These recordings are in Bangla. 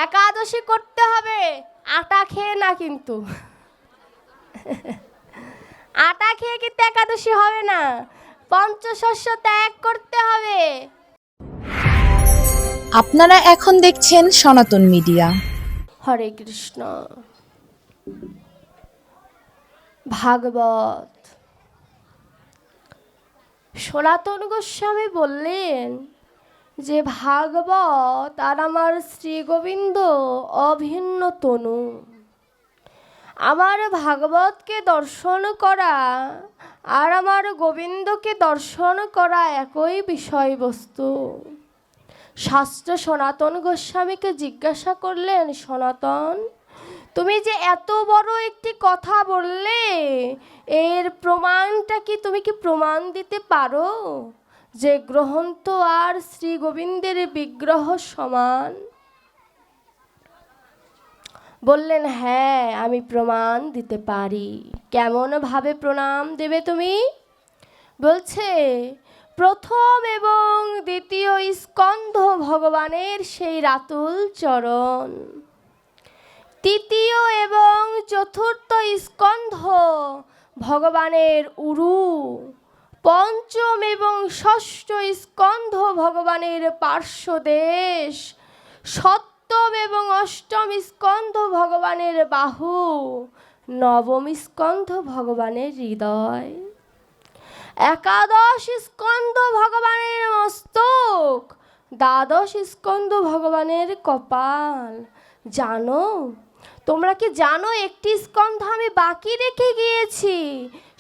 একাদশী করতে হবে, আটা খেয়ে না কিন্তু। আটা খেয়ে কিন্তু একাদশী হবে না, পঞ্চশস্য ত্যাগ করতে হবে। আপনারা এখন দেখছেন সনাতন মিডিয়া। হরে কৃষ্ণ। ভাগবত। সনাতন গোস্বামী বললেন যে ভাগবত আর আমার শ্রী গোবিন্দ অভিন্ন তনু। আমার ভাগবতকে দর্শন করা আর আমার গোবিন্দকে দর্শন করা একই বিষয়বস্তু। শাস্ত্র সনাতন গোস্বামীকে জিজ্ঞাসা করলেন, সনাতন, তুমি যে এত বড় একটি কথা বললে, এর প্রমাণটা কি, তুমি কি প্রমাণ দিতে পারো যে গ্রন্থ আর শ্রী গোবিন্দের বিগ্রহ সমান? বললেন, হ্যাঁ, আমি প্রমাণ দিতে পারি। কেমন ভাবে প্রমাণ দেবে তুমি? বলছে, প্রথম এবং দ্বিতীয় স্কন্ধ ভগবানের সেই রাতুল চরণ, তৃতীয় এবং চতুর্থ স্কন্ধ ভগবানের উরু, পঞ্চম এবং ষষ্ঠ স্কন্ধ ভগবানের পার্শ্বদেশ, সপ্তম এবং অষ্টম স্কন্ধ ভগবানের বাহু, নবম স্কন্ধ ভগবানের হৃদয়, একাদশ স্কন্ধ ভগবানের মস্তক, দ্বাদশ স্কন্ধ ভগবানের কপাল। জানো, তোমরা কি জানো একটি স্কন্ধ আমি বাকি রেখে গিয়েছি?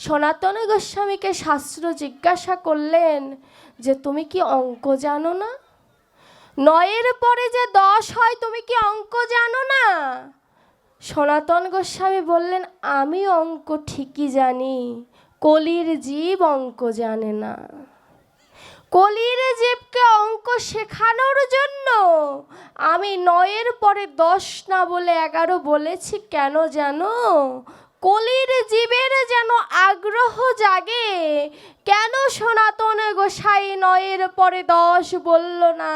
সনাতন গোস্বামীকে শাস্ত্র জিজ্ঞাসা করলেন যে তুমি কি অঙ্ক জানো না? 9-এর পরে যে 10 হয়, তুমি কি অঙ্ক জানো না? সনাতন গোস্বামী বললেন, আমি অঙ্ক ঠিকই জানি, কলির জীব অঙ্ক জানে না। কলির জীবকে অঙ্ক শেখানোর জন্য আমি 9-এর পরে 10 না বলে 11 বলেছি। কেন জানো? কলির জীবের যেন আগ্রহ জাগে। কেন সনাতন গোসাই 9-এর পরে 10 বলল না?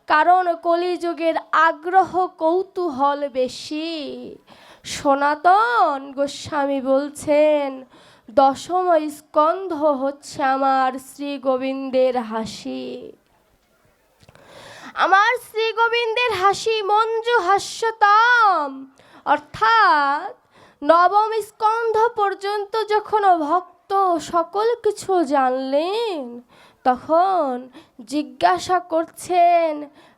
কারণ কলিযুগের আগ্রহ কৌতূহল বেশি। সনাতন গোস্বামী বলছেন, দশম স্কন্ধ হচ্ছে আমার শ্রী গোবিন্দের হাসি। আমার শ্রী গোবিন্দের হাসি মঞ্জু হাস্যতম, অর্থাৎ নবম স্কন্ধ পর্যন্ত যখন ভক্ত সকল কিছু জানলেন, তখন জিজ্ঞাসা করছেন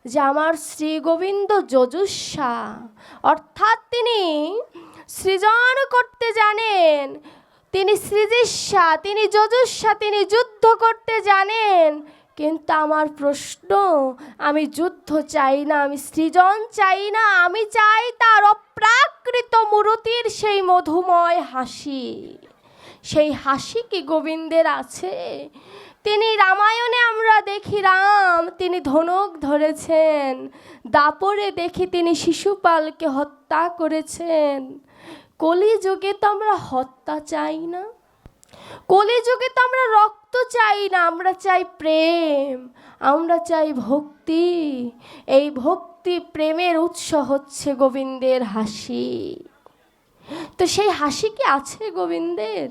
যে আমার শ্রী গোবিন্দ যজুস্বা, অর্থাৎ তিনি সৃজন করতে জানেন, তিনি সৃজিস্বা, তিনি যজুস্বা, তিনি যুদ্ধ করতে জানেন। কিন্তু আমার প্রশ্ন, আমি যুদ্ধ চাই না, আমি সৃজন চাই না, আমি চাই তার অপ্রাকৃত মূরতির সেই মধুময় হাসি। সেই হাসি কি গোবিন্দের আছে? তিনি রামায়ণে আমরা দেখি রাম, তিনি ধনুক ধরেছেন। দাপরে দেখি তিনি শিশুপালকে হত্যা করেছেন। কলিযুগে তো আমরা হত্যা চাই না, কলিযুগে তো আমরা রক্ত চাই না, আমরা চাই প্রেম, আমরা চাই ভক্তি। এই ভক্তি প্রেমের উৎস হচ্ছে গোবিন্দের হাসি। তো সেই হাসি কি আছে গোবিন্দের?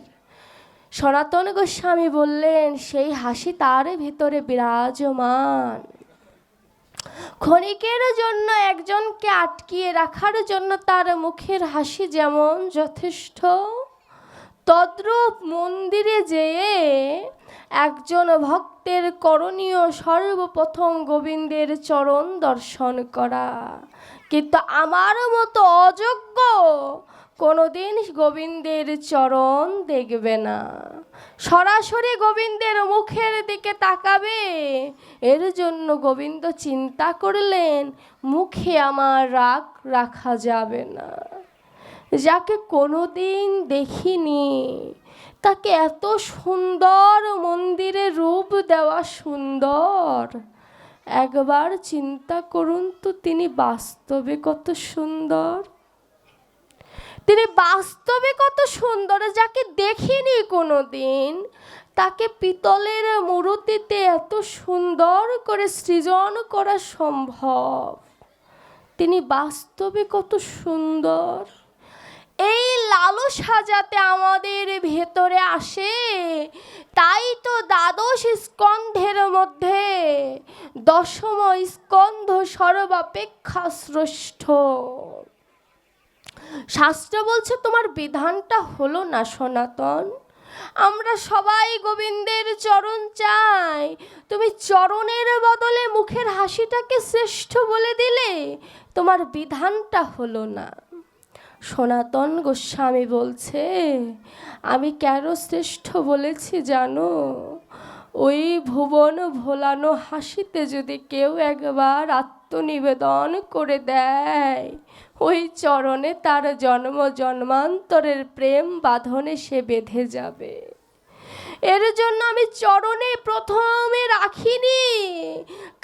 সনাতন গোস্বামী বললেন, সেই হাসি তার ভিতরে বিরাজমান। ক্ষণিকের জন্য একজনকে আটকিয়ে রাখার জন্য তার মুখের হাসি যেমন যথেষ্ট, তদ্রূপ মন্দিরে যেয়ে একজন ভক্তের করণীয় সর্বপ্রথম গোবিন্দের চরণ দর্শন করা। কিন্তু আমার মতো অযোগ্য কোনোদিন গোবিন্দের চরণ দেখবে না, সরাসরি গোবিন্দের মুখের দিকে তাকাবে। এর জন্য গোবিন্দ চিন্তা করলেন, মুখে আমার রাগ রাখা যাবে না। যাকে কোনোদিন দেখিনি, তাকে এত সুন্দর মন্দিরে রূপ দেওয়া সুন্দর। একবার চিন্তা করুন তো, তিনি বাস্তবে কত সুন্দর, তিনি বাস্তবে কত সুন্দর। যাকে দেখিনি কোনোদিন, তাকে পিতলের মূর্তিতে এত সুন্দর করে সৃজন করা সম্ভব। তিনি বাস্তবে কত সুন্দর। এই লালসা যাতে আমাদের ভেতরে আসে, তাই তো দ্বাদশ স্কন্ধের মধ্যে দশম স্কন্ধ সর্বাপেক্ষা শ্রেষ্ঠ। শাস্ত্র বলছে তোমার বিধানটা হলো না সনাতন। আমরা সবাই গোবিন্দের চরণ চাই, তুমি চরণের বদলে মুখের হাসিটাকে শ্রেষ্ঠ বলে দিলে, তোমার বিধানটা হলো না। সনাতন গোস্বামী বলছে আমি কেন শ্রেষ্ঠ বলেছি জানো? ওই ভুবন ভোলানো হাসিতে যদি কেউ একবার আত্মনিবেদন করে দেয়, ওই চরণে তার জন্ম জন্মান্তরের প্রেম বাঁধনে সে বেঁধে যাবে। এর জন্য আমি চরণে প্রথমে রাখিনি,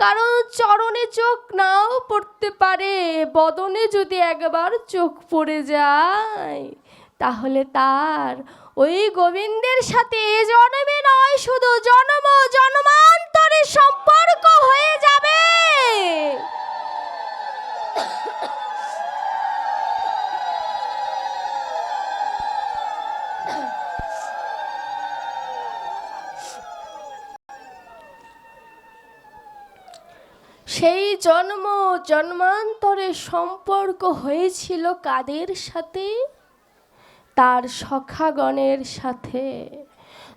কারণ চরণে চোখ নাও পড়তে পারে, বদনে যদি একবার চোখ পড়ে যায় তাহলে তার ওই গোবিন্দের সাথে এ জন্মে নয়, শুধু জন্ম জন্মান্তরের সম্পর্ক হয়ে যাবে। সেই জন্ম জন্মান্তরের সম্পর্ক হয়েছিল কাদের সাথে? তার সখাগণের সাথে,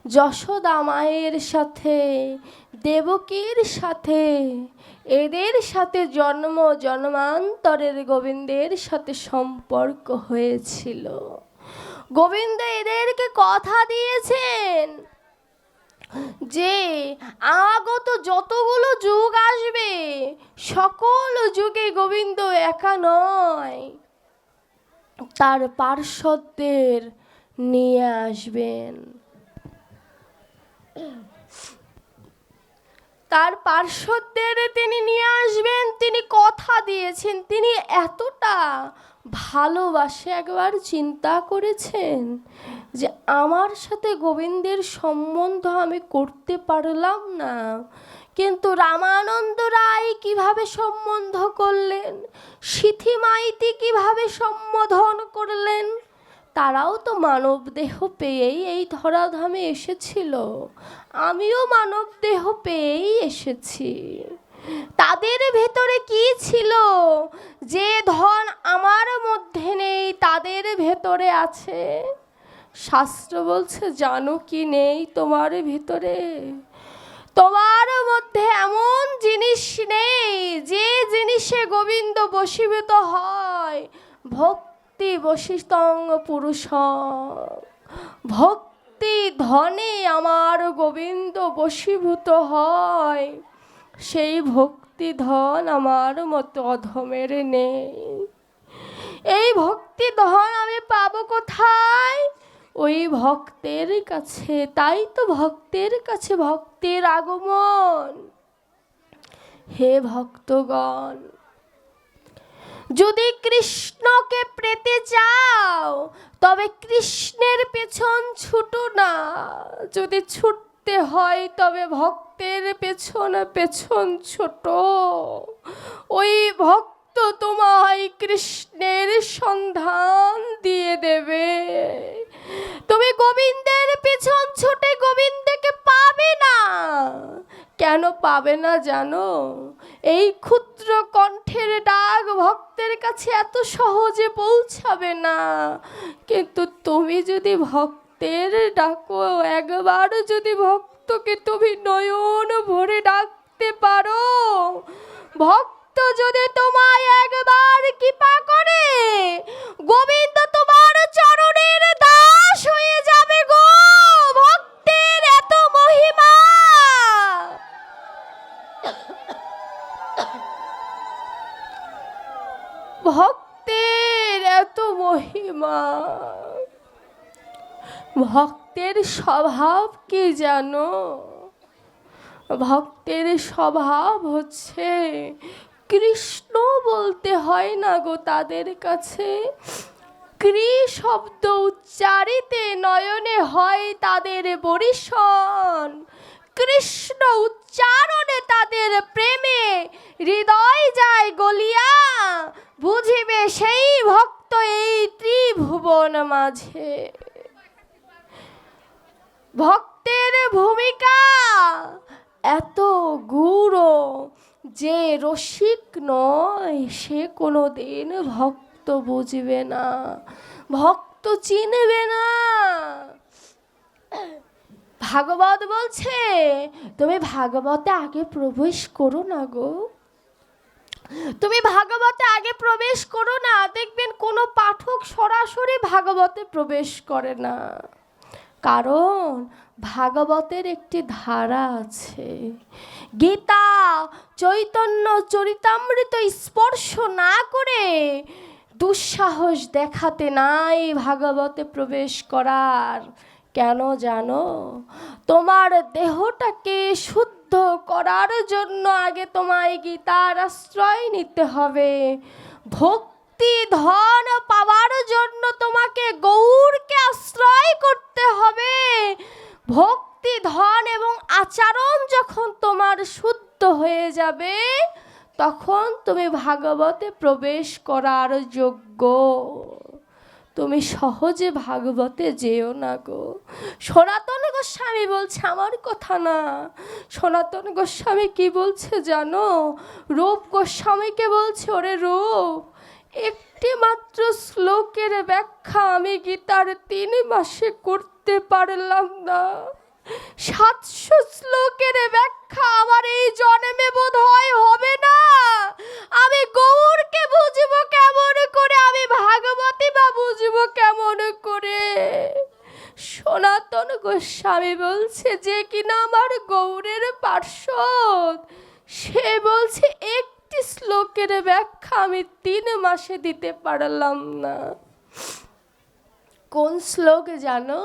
যশোদা মায়ের সাথে, দেবকীর সাথে। এদের সাথে জন্ম জন্মান্তরের গোবিন্দের সাথে সম্পর্ক হয়েছিল। গোবিন্দ এদেরকে কথা দিয়েছেন যে আগত যতগুলো যুগ আসবে সকল যুগে গোবিন্দ একা নয়, তার পার্শ্বদের নিয়ে আসবেন। তার পার্শ্বদের তিনি নিয়ে আসবেন, তিনি কথা দিয়েছেন। তিনি এতটা ভালোবাসে, একবার চিন্তা করেছেন যে আমার সাথে গোবিন্দের সম্বন্ধ আমি করতে পারলাম না, কিন্তু রামানন্দ রায় কিভাবে সম্বন্ধ করলেন, সিথি মাইতি কিভাবে সম্বোধন করলেন। তারাও তো মানব দেহ পেয়েই এই ধরাধামে এসেছিল, আমিও মানব দেহ পেয়েই এসেছি। তাদের ভেতরে কি ছিল যে ধন আমার মধ্যে নেই, তাদের ভেতরে আছে। শাস্ত্র বলছে জানো কি নেই তোমার ভিতরে? তোমার মধ্যে এমন জিনিস নেই যে জিনিসে গোবিন্দ বশীভূত হয়। ভক্তি বশিতং পুরুষং, ভক্তি ধনে আমার গোবিন্দ বশীভূত হয়। সেই ভক্তি ধন আমার মতো অধমের নেই। এই ভক্তি ধন আমি পাবো কোথায়? ওই ভক্তের কাছে। তাই তো ভক্তের কাছে ভক্তের আগমন। হে ভক্তগণ, যদি কৃষ্ণকে পেতে চাও তবে কৃষ্ণের পেছন ছুটো না, যদি ছুটতে হয় তবে ভক্তের পেছন পেছন ছোটো। ওই ভক্ত তোমায় কৃষ্ণের সন্ধান দিয়ে দেবে। তুমি গোবিন্দের পেছন ছুটে গোবিন্দকে পাবে না। কেন পাবে না জানো? এই ক্ষুদ্র কণ্ঠের ডাক ভক্তের কাছে এত সহজে পৌঁছাবে না। কিন্তু তুমি যদি ভক্তের ডাকো, একবার যদি ভক্তকে তুমি নয়ন ভরে ডাকতে পারো, ভক্ত যদি তোমায় একবার কৃপা করে, গোবিন্দ তোমার চরণের দাস হয়ে যাবে গো। ভক্তের এত মহিমা। ভক্তের এত মহিমা। ভক্তের স্বভাব কি জানো? ভক্তের স্বভাব হচ্ছে কৃষ্ণ বলতে হয় না গো তাদের কাছে। কৃ শব্দ উচ্চারিতে নয়নে হয় তাদের বরিশন। কৃষ্ণ উচ্চারণে তাদের প্রেমে হৃদয় যায় গলিয়া, বুঝিবে সেই ভক্ত এই ত্রিভুবন মাঝে। ভক্তের ভূমিকা এত গূঢ় যে রসিক নয় সে কোনো দিন ভক্ত বুঝবে না, ভক্ত চিনবে না। ভাগবত বলছে তুমি ভাগবতে আগে প্রবেশ করো না গো, তুমি ভাগবতে আগে প্রবেশ করো না। দেখবেন কোনো পাঠক সরাসরি ভাগবতে প্রবেশ করে না, কারণ ভাগবতের একটি ধারা আছে। গীতা চৈতন্য চরিতামৃত স্পর্শ না করে দুঃসাহস দেখাতে নাই ভাগবতে প্রবেশ করার। কেন জানো? তোমার দেহটাকে শুদ্ধ করার জন্য আগে তোমায় গীতার আশ্রয় নিতে হবে। ভক্তি ধন পাওয়ার জন্য তোমাকে গৌরকে আশ্রয় করতে হবে। ভক্তি ধন এবং আচরণ যখন তোমার শুদ্ধ হয়ে যাবে তখন তুমি ভাগবতে প্রবেশ করার যোগ্য। তুমি সহজে ভাগবতে যেও না গো। সনাতন গোস্বামী বলছে, আমার কথা না, সনাতন গোস্বামী কি বলছে জানো? রূপ গোস্বামীকে বলছে, ওরে রূপ, একটি মাত্র শ্লোকের ব্যাখ্যা আমি গীতার 3 মাসে করতে পারলাম না। 700 শ্লোকের ব্যাখ্যা আমার এই জন্মে বোধ হয় হবে না। আমি গৌরকে বুঝবো কেমন করে, আমি ভাগবতী বা বুঝবো কেমন করে? সনাতন গোস্বামী বলছে, যে কিনা আমার গৌরের পার্ষদ, সে বলছে একটি শ্লোকের ব্যাখ্যা আমি 3 মাসে দিতে পারলাম না। কোন শ্লোক জানো?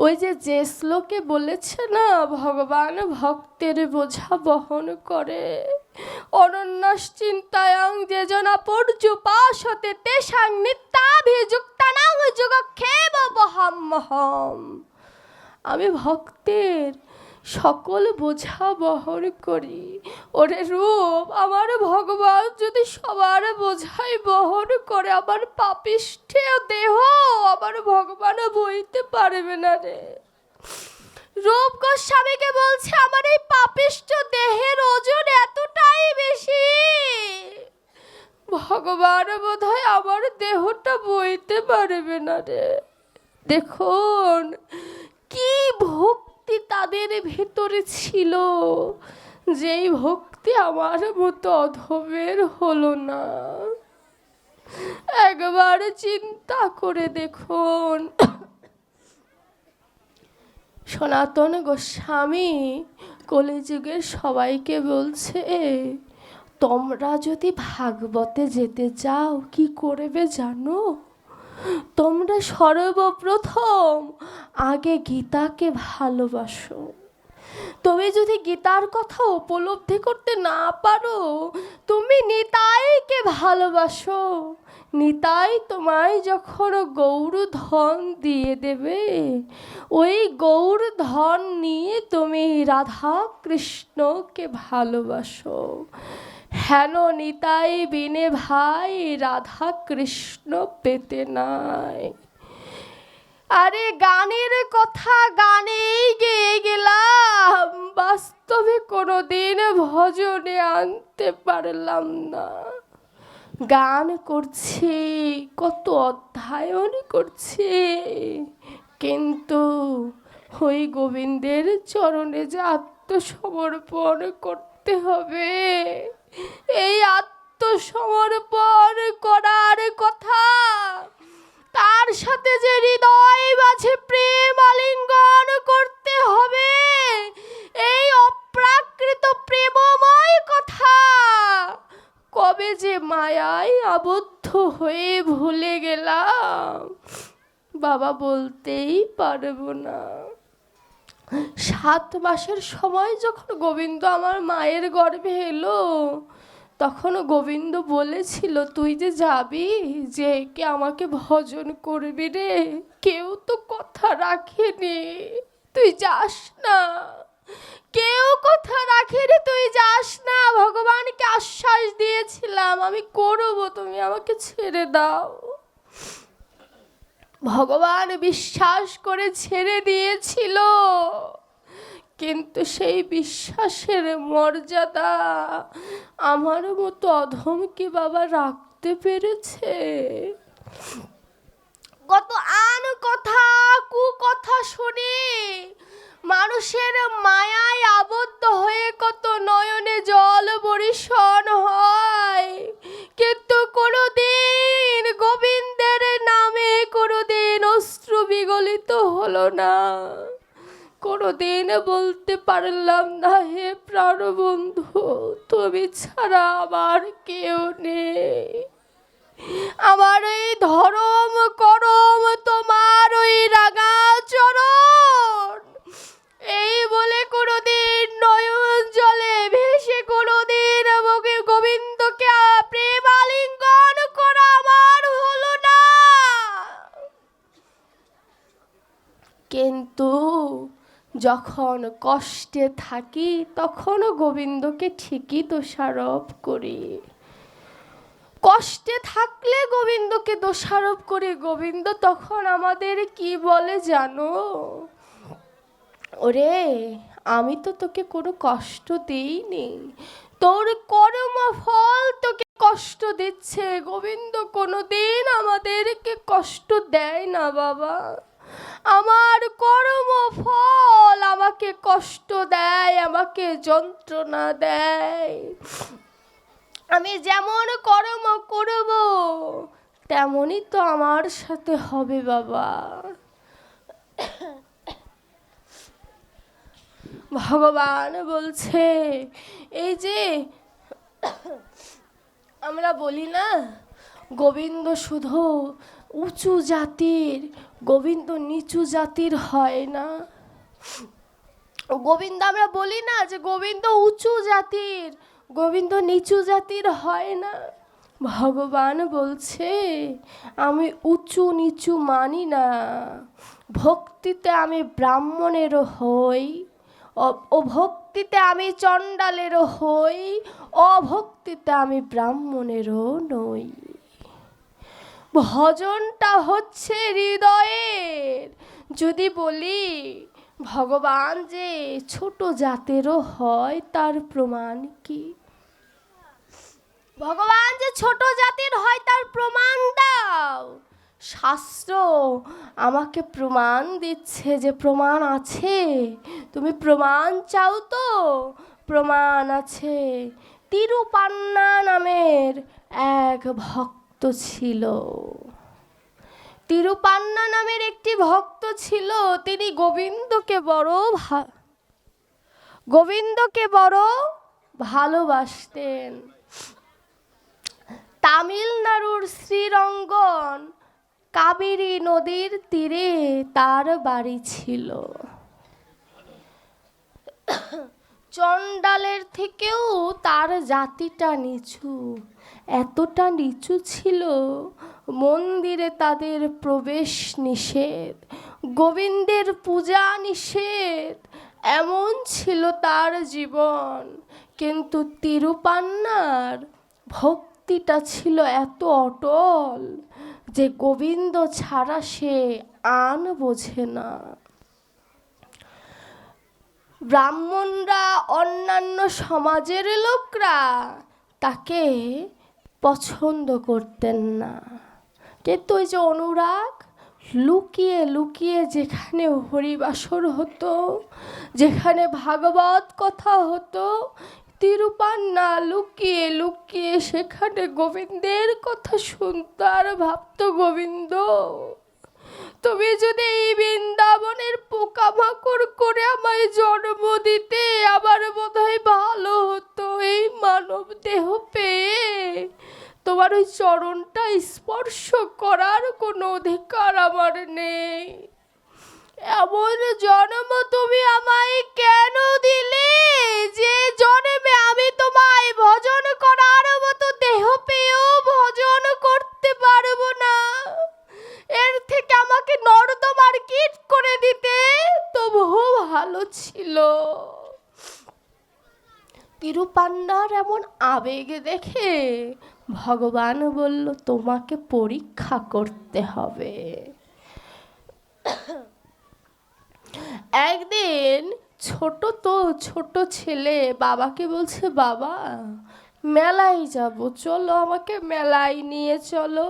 ওই যে শ্লোকে বলেছে না, ভগবান ভক্তের বোঝা বহন করে। অনন্যাস চিন্তায়াং যে জনা পর্যুপাসতে তেষাং নিত্যাভিযুক্তানাং যোগক্ষেম বহাম্যহম। আমি ভক্তের সকল বোঝা বহন করি। ওরে রূপ, আমার ভগবান যদি সবার বোঝাই বহন করে, আমার পাপিষ্ঠে দেহ আমার ভগবান বইতে পারবে না রে। রূপ গোস্বামীকে বলছে, আমার এই পাপিষ্ঠ দেহের ওজন এতটাই বেশি, ভগবান বোধহয় আমার দেহটা বইতে পারবে না রে। দেখুন কি ভক্তি তাদের ভেতরে ছিল, যেই ভক্তি আমার মতো অধমের হলো না। একবার চিন্তা করে দেখুন। সনাতন গোস্বামী কলিযুগের সবাইকে বলছে, তোমরা যদি ভাগবতে যেতে চাও কি করবে জানো? তোমরা সর্বপ্রথম আগে গীতাকে ভালোবাসো। তুমি যদি গীতার কথা উপলব্ধি করতে না পারো, তুমি নিতাইকে ভালোবাসো। নিতাই তোমায় যখন গৌর ধন দিয়ে দেবে, ওই গৌর ধন নিয়ে তুমি রাধা কৃষ্ণকে ভালোবাসো। হেন নিতাই বিনে ভাই রাধা কৃষ্ণ পেতে নাই। আরে গানের কথা গানেই গেয়ে গেলাম, বাস্তবে কোনোদিন ভজনে আনতে পারলাম না। গান করছি, কত অধ্যয়ন করছি, কিন্তু ওই গোবিন্দের চরণে যে আত্মসমর্পণ করতে হবে, এই আত্মসমর্পণ করার কথা, তার সাথে যে হৃদয় মাঝে প্রেম আলিঙ্গন করতে হবে, এই অপ্রাকৃত প্রেমময় কথা কবে যে মায়ায় আবদ্ধ হয়ে ভুলে গেলাম, বাবা বলতেই পারবো না। 7 মাসের সময় যখন গোবিন্দ আমার মায়ের গর্ভে এলো, তখন গোবিন্দ বলেছিল, তুই যে যাবি, যে কে আমাকে ভজন করবি রে, কেউ তো কথা রাখেনি, তুই যাস না। কেউ কথা রাখেনি, তুই যাস না। ভগবানকে আশ্বাস দিয়েছিলাম আমি করব, তুমি আমাকে ছেড়ে দাও। ভগবান বিশ্বাস করে ছেড়ে দিয়েছিল, কিন্তু সেই বিশ্বাসের মর্যাদা আমার মতো অধম কি বাবা রাখতে পেরেছে? কত কথা কুকথা শুনি, মানুষের মায়ায় আবদ্ধ হয়ে কত নয়নে জল বরিশন হয়, কিন্তু কোনোদিন গোবিন্দের নামে কোনোদিন অশ্রু বিগলিত হলো না। কোনোদিন বলতে পারলাম না, হে প্রাণবন্ধু, তুমি ছাড়া আমার কেউ নেই। আমার এই ধরম করম তোমার ওই রাঙা চরণ, এই বলে কোনোদিন নয়ন জলে ভেসে কোনোদিন আমাকে গোবিন্দকে প্রেম আলিঙ্গন করা আমার হলো না। কিন্তু যখন কষ্টে থাকি তখন গোবিন্দকে ঠিকই দোষারোপ করি। কষ্টে থাকলে গোবিন্দকে দোষারোপ করি। গোবিন্দ তখন আমাদের কি বলে জানো? ওরে, আমি তো তোকে কোনো কষ্ট দিইনি, তোর কর্ম ফল তোকে কষ্ট দিচ্ছে। গোবিন্দ কোনোদিন আমাদেরকে কষ্ট দেয় না বাবা। আমার কর্ম ফল আমাকে কষ্ট দেয়, আমাকে যন্ত্রণা দেয়। আমি যেমন কর্ম করব তেমনই তো আমার সাথে হবে বাবা। ভগবান বলছে, এই যে আমরা বলি না গোবিন্দ শুধু উঁচু জাতির, গোবিন্দ নিচু জাতির হয় না। গোবিন্দ আমরা বলি না যে গোবিন্দ উঁচু জাতির, গোবিন্দ নিচু জাতির হয় না। ভগবান বলছে, আমি উঁচু নিচু মানি না। ভক্তিতে আমি ব্রাহ্মণেরও হই, ও ভক্তিতে আমি চণ্ডালেরও হই, অভক্তিতে আমি ব্রাহ্মণেরও নই। ভজনটা হচ্ছে হৃদয়ের। যদি বলি ভগবান যে ছোট জাতেরও হয়, তার প্রমাণ কি? ভগবান যে ছোট জাতির হয় তার প্রমাণ দাও। শাস্ত্র আমাকে প্রমাণ দিচ্ছে যে প্রমাণ আছে। তুমি প্রমাণ চাও তো? প্রমাণ আছে। তিরুপান্না নামের এক ভক্ত ছিল। তিরুপান্না নামের একটি ভক্ত ছিল। তিনি গোবিন্দকে বড় ভালোবাসতেন। তামিলনাড়ুর শ্রীরঙ্গন কাবেরী নদীর তীরে তার বাড়ি ছিল। চণ্ডালের থেকেও তার জাতিটা নিচু। এতটা নিচু ছিল, মন্দিরে তাদের প্রবেশ নিষেধ, গোবিন্দের পূজা নিষেধ, এমন ছিল তার জীবন। কিন্তু তিরুপান্নার ভক্তিটা ছিল এত অটল যে গোবিন্দ ছাড়া সে আন বোঝে না। ব্রাহ্মণরা, অন্যান্য সমাজের লোকরা তাকে পছন্দ করতেন না। কিন্তু ওই যে অনুরাগ, লুকিয়ে লুকিয়ে যেখানে হরিবাসর হতো, যেখানে ভাগবত কথা হতো, তিরুপান্না লুকিয়ে লুকিয়ে সেখানে গোবিন্দের কথা শুনত আর ভাবত, গোবিন্দ তুমি যদি এই বৃন্দাবনের পোকামাকড় করে আমায় জন্ম দিতে, আমার বোধহয় ভালো হতো। এই মানব দেহ পেয়ে তোমার ওই চরণটা স্পর্শ করার কোনো অধিকার আমার নেই। এমন জন্ম তুমি আমায় কেন দিলে যে জন্মে আমি তোমায় ভজন করার মতো দেহ পেয়েও ভজন করতে পারবো না? এর থেকে আমাকে নর্দমার কীট করে দিতে তবুও ভালো ছিল। তিরুপান্নার এমন আবেগ দেখে ভগবান বলল, তোমাকে পরীক্ষা করতে হবে। একদিন ছোট ছেলে বাবাকে বলছে, বাবা মেলায় যাব, চলো আমাকে মেলায় নিয়ে চলো।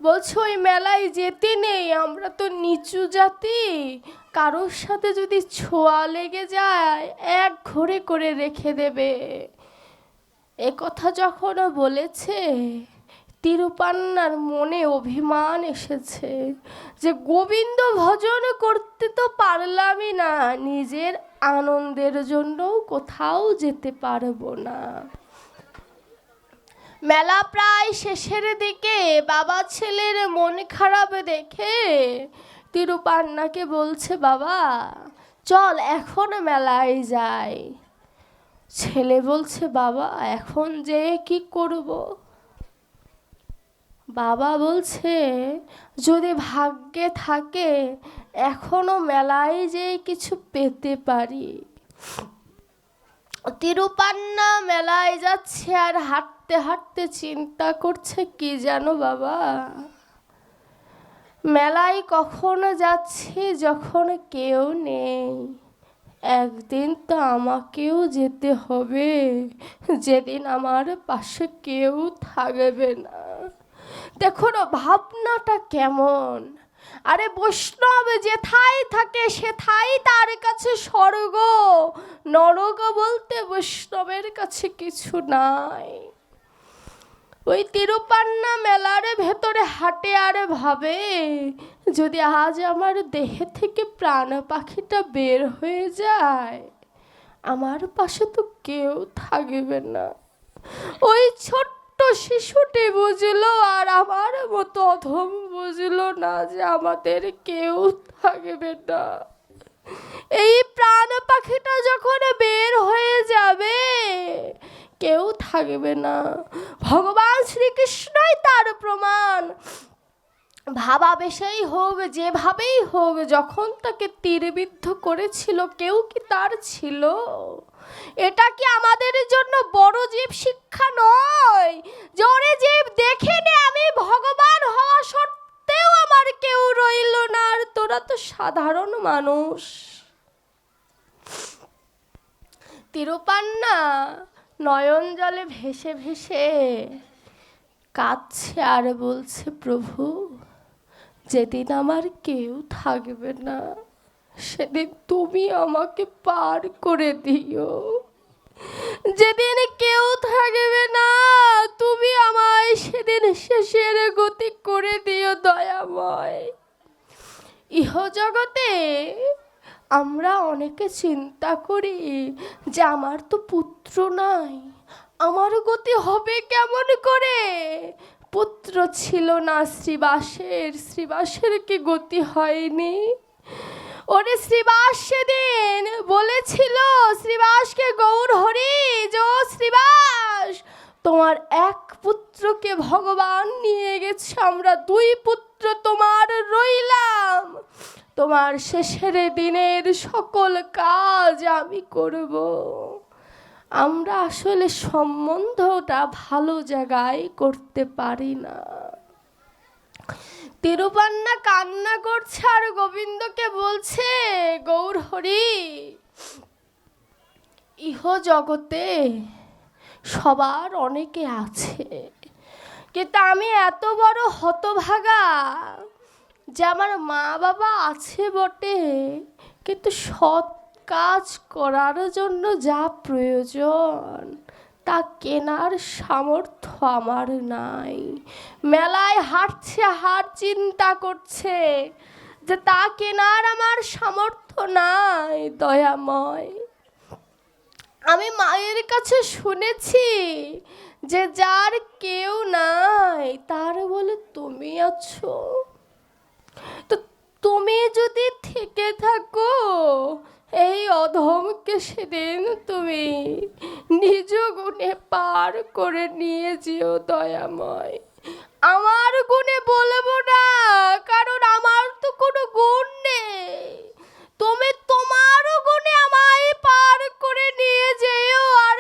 বলছে, ওই মেলায় যেতে নেই, আমরা তো নিচু জাতি, কারোর সাথে যদি ছোঁয়া লেগে যায় এক ঘরে করে রেখে দেবে। এ কথা যখন বলেছে, তিরুপান্নার মনে অভিমান এসেছে যে গোবিন্দ ভজন করতে তো পারলামই না, নিজের আনন্দের জন্য কোথাও যেতে পারবো না। মেলা প্রায় শেষের দিকে বাবা ছেলের মন খারাপ দেখে তিরুপান্নাকে বলছে, বাবা চল এখন মেলায় যাই। ছেলে বলছে, বাবা এখন যে কি করব? বাবা বলছে, যদি ভাগ্যে থাকে এখনো মেলায় যে কিছু পেতে পারি। তিরুপান্না মেলায় যাচ্ছে আর হাঁটতে হাঁটতে চিন্তা করছে, কি জানো বাবা, মেলায় কখন যাচ্ছি যখন কেউ নেই, একদিন তো আমাকেও যেতে হবে যেদিন আমার পাশে কেউ থাকবে না। দেখো না ভাবনাটা কেমন। আরে বৈষ্ণব যেথায় থাকে সেথাই তার কাছে স্বর্গ, নরক বলতে বৈষ্ণবের কাছে কিছু নাই। ওই তিরুপান্না মেলার ভেতরে হাঁটে আর ভাবে, যদি আজ আমার দেহে থেকে প্রাণ পাখিটা বের হয়ে যায়, আমার পাশে তো কেউ থাকবে না। ওই ছোট্ট শিশুটি বুঝলো আর আমার মতো অধম বুঝলো না যে আমাদের কেউ থাকবে না। এই প্রাণ পাখিটা যখন বের হয়ে যাবে কেউ থাকবে না। ভগবান শ্রীকৃষ্ণই তার প্রমাণ। ভাবাবেশেই হোক যেভাবেই হোক যখন তাকে তীরবিদ্ধ করেছিল কেউ কি তার ছিল? এটা কি আমাদের জন্য বড় জীব শিক্ষা নয় যে ওরে জীব দেখে নে, আমি ভগবান হওয়া সত্ত্বেও আমার কেউ রইল না, আর তোরা তো সাধারণ মানুষ। তিরুপান্না নয়ন জলে ভেসে ভেসে কাঁদছে আর বলছে, প্রভু যেদিন আমার কেউ থাকবে না সেদিন তুমি আমাকে পার করে দিও। যেদিন কেউ থাকবে না তুমি আমায় সেদিন শেষের গতি করে দিও দয়াময়। ইহজগতে আমরা অনেকে চিন্তা করি যে আমার তো পুত্র নাই, আমার গতি হবে কেমন করে? পুত্র ছিল না শ্রীবাসের কি গতি হয়নি? ওরে শ্রীবাস সেদিন বলেছিল শ্রীবাসকে, গৌর হরি যো শ্রীবাস, তোমার এক পুত্রকে ভগবান নিয়ে গেছে, আমরা দুই পুত্র তোমার রইলাম, তোমার শেষের দিনের সকল কাজ আমি করব। আমরা আসলে সম্বন্ধটা ভালো জায়গায় করতে পারি না। তিরুপান্না কান্না করছে আর গোবিন্দকে বলছে, গৌর হরি ইহ জগতে সবার অনেকে আছে, কিন্তু আমি এত বড় হতভাগা যে আমার মা বাবা আছে বটে, কিন্তু সৎ কাজ করার জন্য যা প্রয়োজন তা কেনার সামর্থ্য আমার নাই। মেলায় হাঁটছে হাট চিন্তা করছে যে তা কেনার আমার সামর্থ্য নাই। দয়াময়, আমি মায়ের কাছে শুনেছি যে যার কেউ নাই তার বলে তুমি আছো, তো তুমি যদি থেকে থাকো এই অধমকে সেদিন তুমি নিজ গুণে পার করে নিয়ে যেও দয়াময়। আমার গুণে বলবো না, কারণ আমার তো কোনো গুণ নেই, তুমি তোমার গুণে আমায় পার করে নিয়ে যেও। আর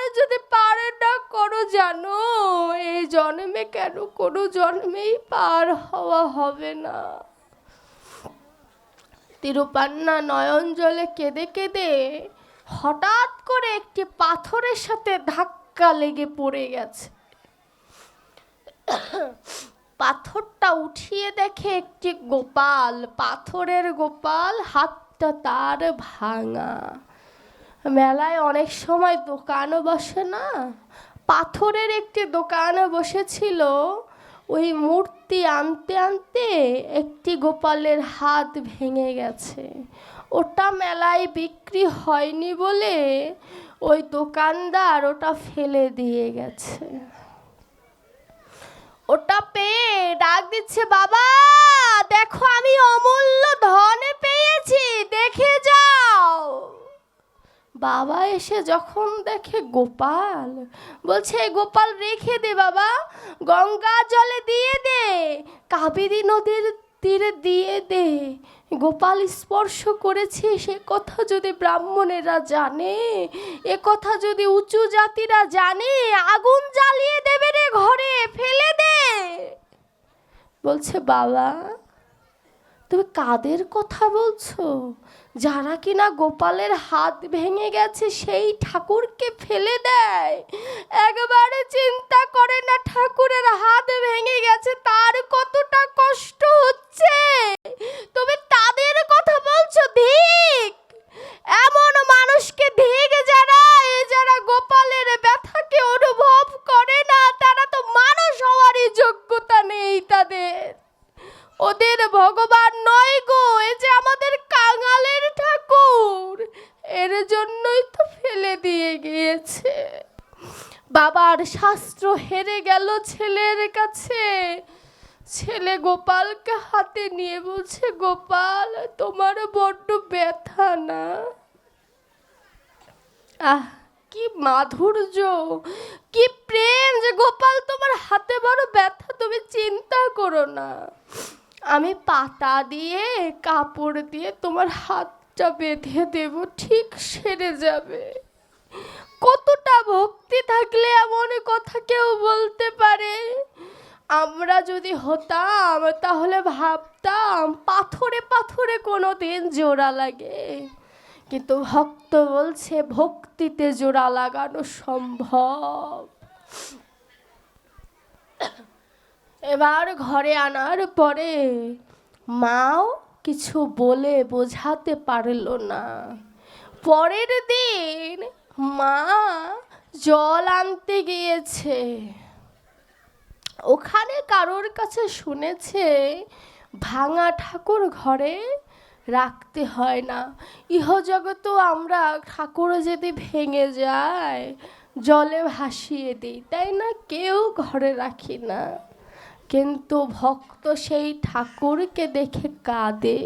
মাধ্যমেই পার হওয়া হবে না। তিরুপান্না নয়ন জলে কেঁদে কেঁদে হঠাৎ করে একটি পাথরের সাথে ধাক্কা লেগে পড়ে গেছে। পাথরটা উঠিয়ে দেখে একটি গোপাল, পাথরের গোপাল, হাতটা তার ভাঙা। মেলায় অনেক সময় দোকানও বসে না, পাথরের একটি দোকানে বসেছিল। ওই মূর্তি আনতে আনতে একটি গোপালের হাত ভেঙে গেছে। ওটা মেলায় বিক্রি হয়নি বলে ওই দোকানদার ওটা ফেলে দিয়ে গেছে। ওটা পেয়ে ডাক দিচ্ছে, বাবা দেখো আমি অমূল্য ধন পেয়েছি, দেখে যাও। বাবা এসে যখন দেখে গোপাল, বলছে এই গোপাল রেখে দে বাবা, গঙ্গা জলে দিয়ে দে, কাবেরী নদীর তীরে দিয়ে দে। গোপাল স্পর্শ করেছে সে কথা যদি ব্রাহ্মণেরা জানে, এ কথা যদি উঁচু জাতিরা জানে, আগুন জ্বালিয়ে দেবে রে, ঘরে ফেলে দে। বলছে বাবা তুমি কাদের কথা বলছো? যারা কিনা গোপালের হাত ভেঙে গেছে সেই ঠাকুরকে ফেলে দেয়, একবারে চিন্তা করে না ঠাকুরের হাত ভেঙে গেছে তার কতটা কষ্ট হচ্ছে, তুমি তাদের কথা বলছো? ধিক এমন মানুষকে, ধিক যারা গোপালের ব্যথাকে অনুভব করে না, তারা তো মানুষ হওয়ারই যোগ্যতা নেই তাদের। ওদের ভগবান নয় গো, এ যে আমাদের কাঙালের ঠাকুর, এর জন্যই তো ফেলে দিয়ে গিয়েছে। বাবার শাস্ত্র হেরে গেল ছেলের কাছে। ছেলে গোপালকে হাতে নিয়ে বলছে, গোপাল তোমার বড্ড ব্যথা না? আহ কি মাধুর্য, কি প্রেম, যে গোপাল তোমার হাতে বড় ব্যথা, তুমি চিন্তা করো না, আমি পাতা দিয়ে কাপড় দিয়ে তোমার হাতটা বেঁধে দেব, ঠিক সেরে যাবে। কতটা ভক্তি থাকলে এমন কথা কেউ বলতে পারে? আমরা যদি হতাম তাহলে ভাবতাম পাথরে পাথরে কোনো দিন জোড়া লাগে, কিন্তু ভক্ত বলছে ভক্তিতে জোড়া লাগানো সম্ভব। এবার ঘরে আনার পরে মাও কিছু বলে বোঝাতে পারল না। পরের দিন মা জল আনতে গিয়েছে, ওখানে কারোর কাছে শুনেছে ভাঙা ঠাকুর ঘরে রাখতে হয় না। ইহজগতেও আমরা ঠাকুর যদি ভেঙে যায় জলে ভাসিয়ে দিই, তাই না, কেউ ঘরে রাখি না। কিন্তু ভক্ত সেই ঠাকুরকে দেখে কাঁদে,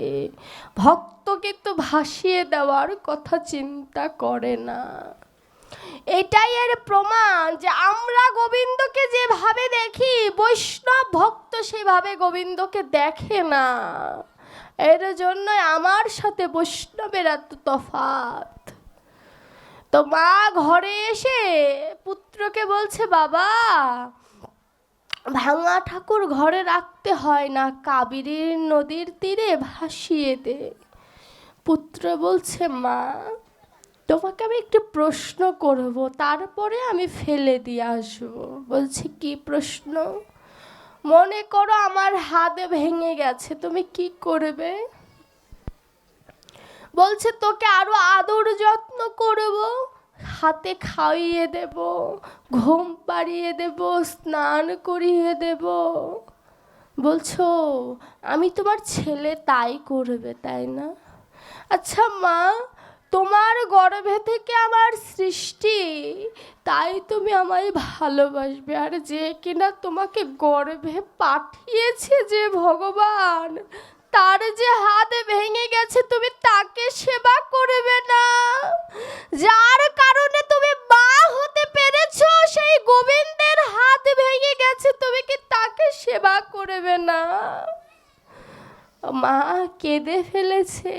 ভক্ত কিন্তু ভাসিয়ে দেওয়ার কথা চিন্তা করে না। এটাই এর প্রমাণ যে আমরা গোবিন্দকে যেভাবে দেখি, বৈষ্ণব ভক্ত সেভাবে গোবিন্দকে দেখে না। এর জন্য আমার সাথে বৈষ্ণবের এত তফাৎ। তো মা ঘরে এসে পুত্রকে বলছে, বাবা ভাঙা ঠাকুর ঘরে রাখতে হয় না, কাবেরী নদীর তীরে ভাসিয়ে দে। পুত্র বলছে, মা তোমাকে আমি একটু প্রশ্ন করব, তারপরে আমি ফেলে দিয়ে আসবো। বলছে, কি প্রশ্ন? মনে করো আমার হাত ভেঙে গেছে, তুমি কি করবে? বলছে, তোকে আরো আদর যত্ন করব, হাতে খাইয়ে দেব, ঘুম পাড়িয়ে দেব, স্নান করিয়ে দেব। বলছো আমি তোমার ছেলে, তাই করবে তাই না? আচ্ছা মা, তোমার গর্ভে থেকে আমার সৃষ্টি, তাই তুমি আমায় ভালোবাসবে। আর যে কিনা তোমাকে গর্ভে পাঠিয়েছে যে ভগবান, তার যে হাত ভেঙে গেছে, তুমি তাকে সেবা করবে না? যার কারণে তুমি মা হতে পেরেছো, সেই গোবিন্দের হাত ভেঙে গেছে, তুমি কি তাকে সেবা করবে না? মা কেঁদে ফেলেছে,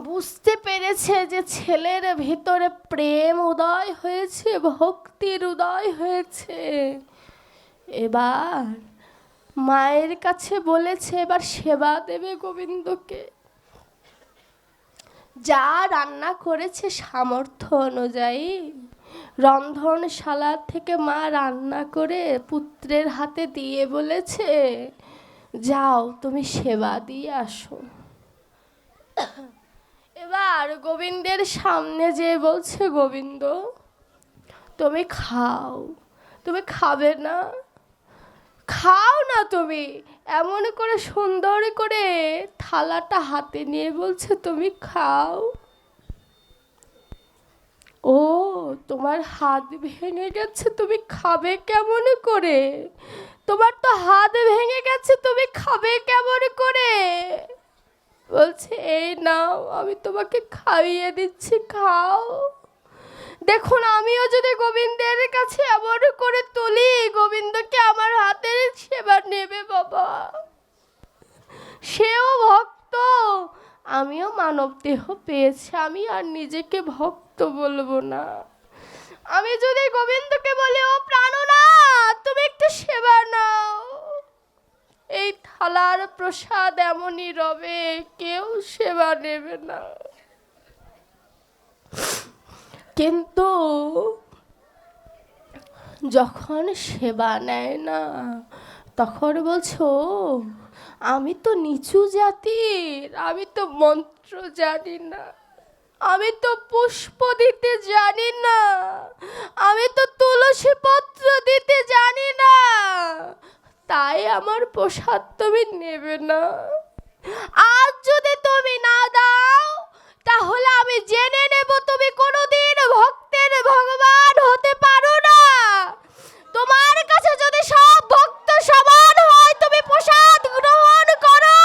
বুঝতে পেরেছে যে ছেলের ভিতরে প্রেম উদয় হয়েছে, ভক্তির উদয় হয়েছে। এবার মায়ের কাছে বলেছে এবার সেবা দেবে গোবিন্দকে। যা রান্না করেছে সামর্থ্য অনুযায়ী রন্ধনশালা থেকে মা রান্না করে পুত্রের হাতে দিয়ে বলেছে, যাও তুমি সেবা দিয়ে আসো। এবার গোবিন্দের সামনে যে বলছে, গোবিন্দ তুমি খাও। তুমি খাবে না? খাও না তুমি। এমন করে সুন্দর করে থালাটা হাতে নিয়ে বলছে, তুমি খাও। ও তোমার হাত ভেঙে গেছে, তুমি খাবে কেমন করে? তোমার তো হাত ভেঙে গেছে, তুমি খাবে কেমন করে? বলছে, এই নাও আমি তোমাকে খাইয়ে দিচ্ছি, খাও। দেখুন, আমিও যদি গোবিন্দের কাছে এমন করে তুলি, গোবিন্দকে আমার হাতের সেবা নেবে বাবা। সেও ভক্ত, আমিও মানব দেহ পেয়েছি, আমি আর নিজেকে ভক্ত বলবো না। আমি যদি গোবিন্দকে বলি, ও প্রাণনাথ তুমি একটু সেবা নাও, এই থালার প্রসাদ এমনই রবে, কেউ সেবা নেবে না। কিন্তু যখন সেবা নেয় না, তখন বলছো আমি তো নিচু জাতির, আমি তো মন্ত্র জানি না, আমি তো পুষ্প দিতে জানি না, আমি তো তুলসী পত্র দিতে জানি না, তাই আমার প্রসাদ তুমি নেবে না। আজ যদি তুমি না দাও, তাহলে আমি জেনে নেব তুমি কোনোদিন ভক্তের ভগবান হতে পারো না। তোমার কাছে যদি সব ভক্ত সমান হয়, তুমি প্রসাদ গ্রহণ করো।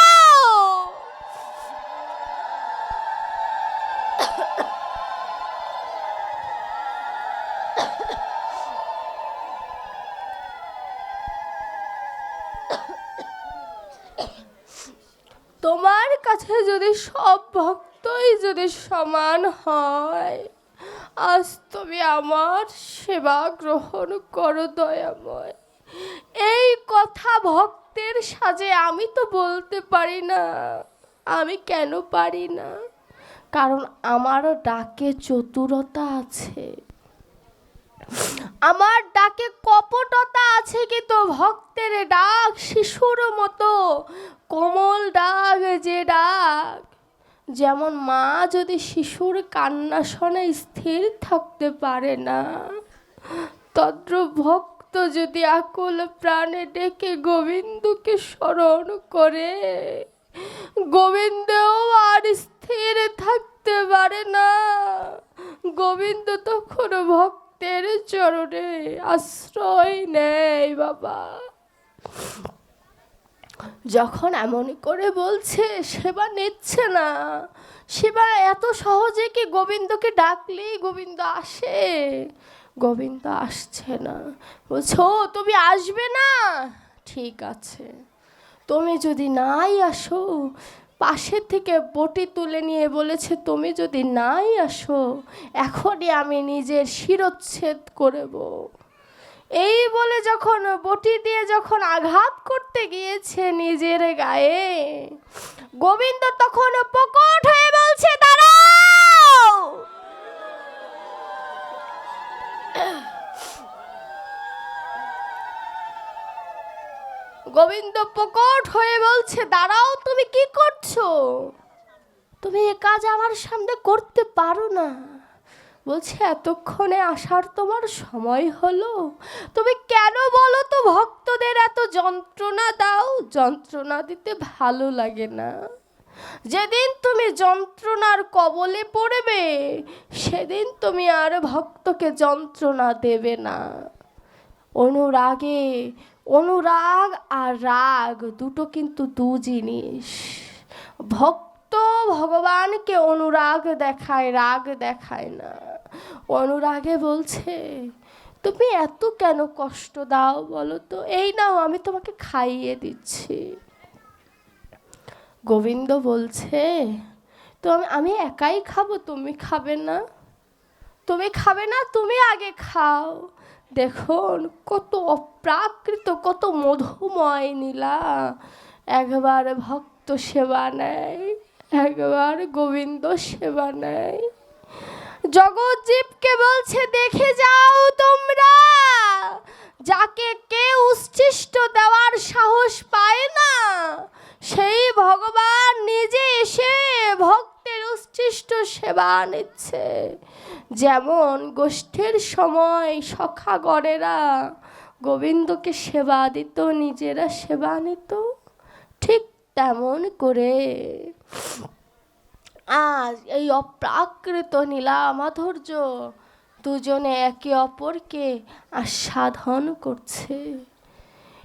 তোমার কাছে যদি সব ভক্তই যদি সমান হয়, আজ তুমি আমার সেবা গ্রহণ করো দয়াময়। এই কথা ভক্তের সাজে আমি তো বলতে পারি না। আমি কেন পারি না? কারণ আমারও ডাকে চতুরতা আছে, আমার ডাকে কপটতা আছে, কিন্তু ভক্তের ডাক শিশুর মতো কোমল ডাক, যে ডাক যেমন মা যদি শিশুর কান্না শোনে স্থির থাকতে পারে না, তদ্রূপ ভক্ত যদি আকুল প্রাণে ডেকে গোবিন্দকে স্মরণ করে, গোবিন্দও আর স্থির থাকতে পারে না। গোবিন্দ তখন ভক্তের চরণে আশ্রয় নেয় বাবা। যখন এমন করে বলছে, সেবা নিচ্ছে না, সেবা এত সহজে কি গোবিন্দকে ডাকলেই গোবিন্দ আসে? গোবিন্দ আসছে না। বলছো তুমি আসবে না, ঠিক আছে, তুমি যদি নাই আসো, পাশে থেকে বটি তুলে নিয়ে বলেছে, তুমি যদি নাই আসো, এখনই আমি নিজের শিরচ্ছেদ করব। এই বলে যখন বটি দিয়ে যখন আঘাত করতে গিয়েছে নিজের গায়ে, গোবিন্দ তখন প্রকট হয়ে বলছে, দাঁড়াও। গোবিন্দ প্রকট হয়ে বলছে, দাঁড়াও, তুমি কি করছো? তুমি এ কাজ আমার সামনে করতে পারো না। বলছে, এতক্ষণে আসার তোমার সময় হলো? তুমি কেন বলো তো ভক্তদের এত যন্ত্রণা দাও? যন্ত্রণা দিতে ভালো লাগে না। যেদিন তুমি যন্ত্রণার কবলে পড়বে, সেদিন তুমি আর ভক্তকে যন্ত্রণা দেবে না। অনুরাগে, অনুরাগ আর রাগ দুটো কিন্তু দু জিনিস। ভক্ত ভগবানকে অনুরাগ দেখায়, রাগ দেখায় না। অনুরাগে বলছে, তুমি এত কেন কষ্ট দাও বলো তো? এই নাও, আমি তোমাকে খাইয়ে দিচ্ছি। গোবিন্দ বলছে, তো আমি একাই খাবো, তুমি খাবে না? তুমি খাবে না, তুমি আগে খাও। দেখুন কত অপ্রাকৃত, কত মধুময় নীলা। একবার ভক্ত সেবা নেয়, একবার গোবিন্দ সেবা নেয়। জগৎ জীবকে বলছে দেখে যাও তোমরা, যাকে কেউ উচ্ছিষ্ট দেওয়ার সাহস পায় না, সেই ভগবান নিজে এসে ভক্তের উচ্ছিষ্ট সেবা নিচ্ছে। যেমন গোষ্ঠীর সময় সখাগণেরা গোবিন্দকে সেবা দিত, নিজেরা সেবা নিত, ঠিক তেমন করে আজ এই অপ্রাকৃত নীলা মাধুর্য দুজনে একে অপরকে আস্বাদন করছে।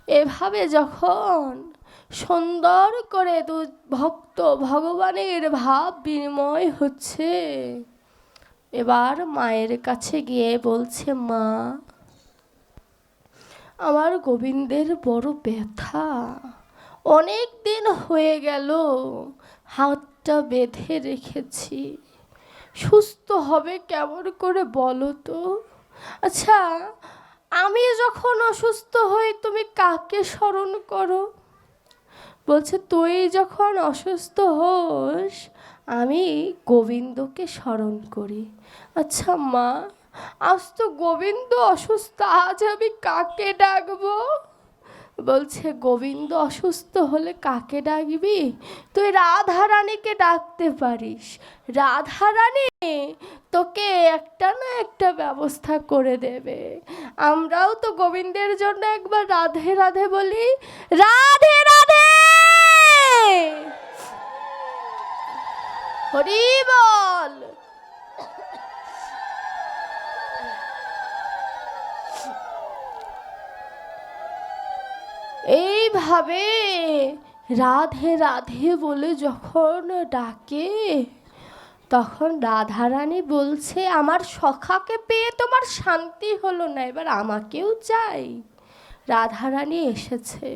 এভাবে যখন সুন্দর করে দু ভক্ত ভগবানের ভাব বিনিময় হচ্ছে, এবার মায়ের কাছে গিয়ে বলছে, মা, আমার গোবিন্দের বড় ব্যথা, অনেক দিন হয়ে গেল হাতটা বেঁধে রেখেছি, সুস্থ হবে কেমন করে বলো তো? আচ্ছা, আমি যখন অসুস্থ হই তুমি কাকে স্মরণ করো? বলছে, তুই যখন অসুস্থ হোস আমি গোবিন্দকে স্মরণ করি। আচ্ছা মা, আজ তো গোবিন্দ অসুস্থ, আজ আমি কাকে ডাকবো? বলছে, গোবিন্দ অসুস্থ হলে কাকে ডাকবি? তুই রাধারানীকে ডাকতে পারিস, রাধারানী তোকে একটা না একটা ব্যবস্থা করে দেবে। আমরাও তো গোবিন্দের জন্য একবার রাধে রাধে বলি, রাধে রাধে, হরি বল। এইভাবে রাধে রাধে বলে যখন ডাকে, তখন রাধারানী বলছে, আমার সখাকে পেয়ে তোমার শান্তি হলো না, এবার আমাকেও চাই। রাধারানী এসেছে,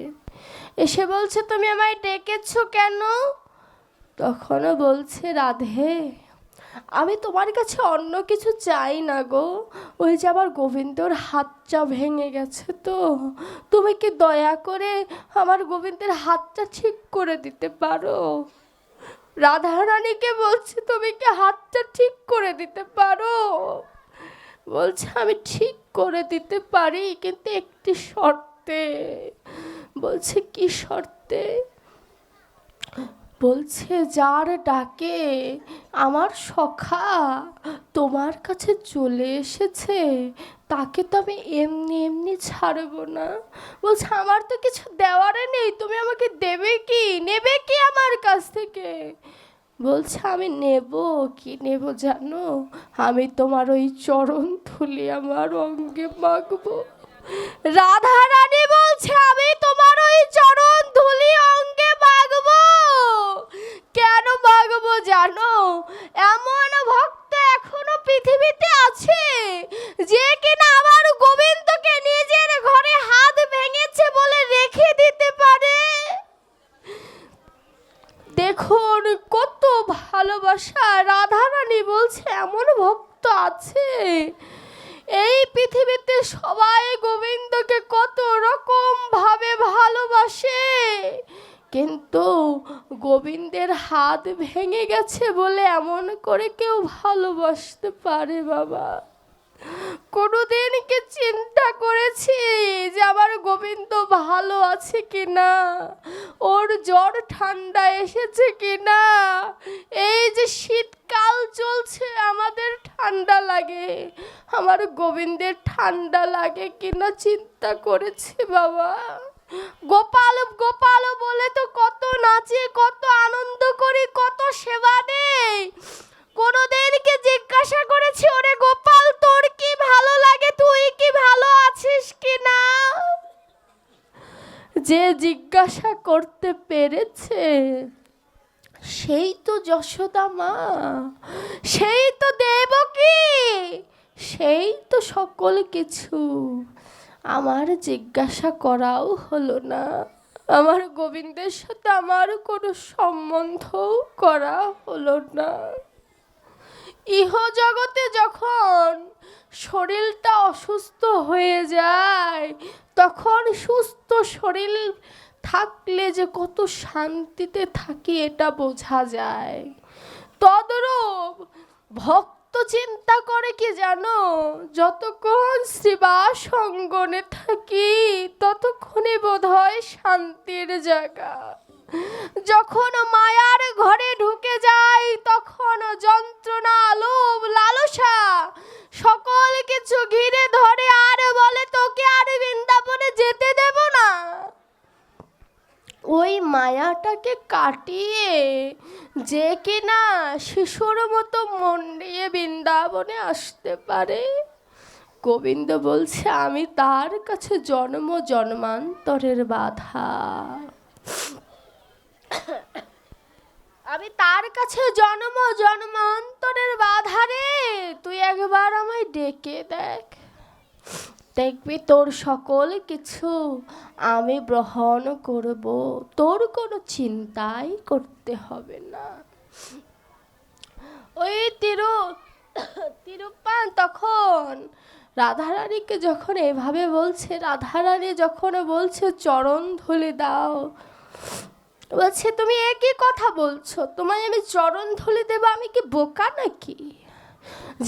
এসে বলছে, তুমি আমায় ডেকেছো কেন? তখনও বলছে, রাধে, আমি তোমার কাছে অন্য কিছু চাই না গো, ওই যে আমার গোবিন্দর হাতটা ভেঙে গেছে, তো তুমি কি দয়া করে আমার গোবিন্দের হাতটা ঠিক করে দিতে পারো? রাধারানীকে বলছে, তুমি কি হাতটা ঠিক করে দিতে পারো? বলছে, আমি ঠিক করে দিতে পারি, কিন্তু একটি শর্তে। বলছে, কি শর্তে? বলছে, যার ডাকে আমার সখা তোমার কাছে চলে এসেছে তাকে তো আমি এমনি এমনি ছাড়বো না। বলছে, আমার তো কিছু দেওয়ারে নেই, তুমি আমাকে দেবে কি, নেবে কি আমার কাছ থেকে? বলছে, আমি নেব, কি নেব জানো? আমি তোমার ওই চরণ ধুলি আমার অঙ্গে মাখবো। রাধারানী বলছে, আমি তোমার ওই চরণ ধুলি অঙ্গে মাখবো। কেন মাখবো জানো? এমন ভক্ত এখনো পৃথিবীতে আছে যে কিনা আমার গোবিন্দকে নিজের ঘরে হাত ভেঙেছে বলে রেখে দিতে পারে। দেখুন কত ভালোবাসা। রাধারানী বলছে, এমন ভক্ত আছে। এই পৃথিবীতে সবাই গোবিন্দকে কত রকম ভাবে ভালোবাসে, কিন্তু গোবিন্দের হাত ভেঙে গেছে বলে এমন করে কেউ ভালোবাসতে পারে বাবা? কোনোদিন কি চিন্তা করেছি যে আমার গোবিন্দ ভালো আছে কিনা, ওর জ্বর ঠান্ডা এসেছে কিনা? এই যে শীতকাল চলছে, আমাদের ঠান্ডা লাগে, আমার গোবিন্দের ঠান্ডা লাগে কিনা চিন্তা করেছি বাবা? গোপাল গোপাল বলে তো কত নাচে, কত আনন্দ করি, কত সেবা দেই। কোনোদিনকে জিজ্ঞাসা করেছি, ওরে গোপাল তোর কি ভালো লাগে, তুই কি ভালো আছিস কিনা? যে জিজ্ঞাসা করতে পেরেছে সেই তো যশোদা মা, সেই তো দেবকী, সেই তো সকল কিছু। আমার জিজ্ঞাসা করাও হলো না, আমার গোবিন্দের সাথে আমার কোনো সম্বন্ধও করা হলো না। ইহজগতে যখন শরীরটা অসুস্থ হয়ে যায়, তখন সুস্থ শরীর থাকলে যে কত শান্তিতে থাকি এটা বোঝা যায়। তদরূপ ভক্ত চিন্তা করে কি জানো, যতক্ষণ শ্রীবাস অঙ্গনে থাকি ততক্ষণে বোধ হয় শান্তির জায়গা। যখন মায়ার ঘরে ঢুকে যাই তখন যন্ত্রণা, লোভ, লালসা সকল কিছু ঘিরে ধরে আর বলে তোকে আর বৃন্দাবনে যেতে দেব না। ওই মায়াটাকে কাটিয়ে যে কিনা শিশুর মতো মন নিয়ে বৃন্দাবনে আসতে পারে, গোবিন্দ বলছে আমি তার কাছে জন্ম জন্মান্তরের বাধা, আমি তার কাছে জন্ম জন্মান্তরের বাধা রে। তুই একবার আমায় ডেকে দেখ, দেখবি তোর সকল কিছু আমি গ্রহণ করব, তোর কোনো চিন্তাই করতে হবে না। ওই তিরুপ্পান তখন রাধারানীকে যখন এভাবে বলছে, রাধারানী যখন বলছে চরণ ধুলি দাও, বলছে তুমি একই কথা বলছো, তোমায় আমি চরণ ধুলি দেব, আমি কি বোকা নাকি?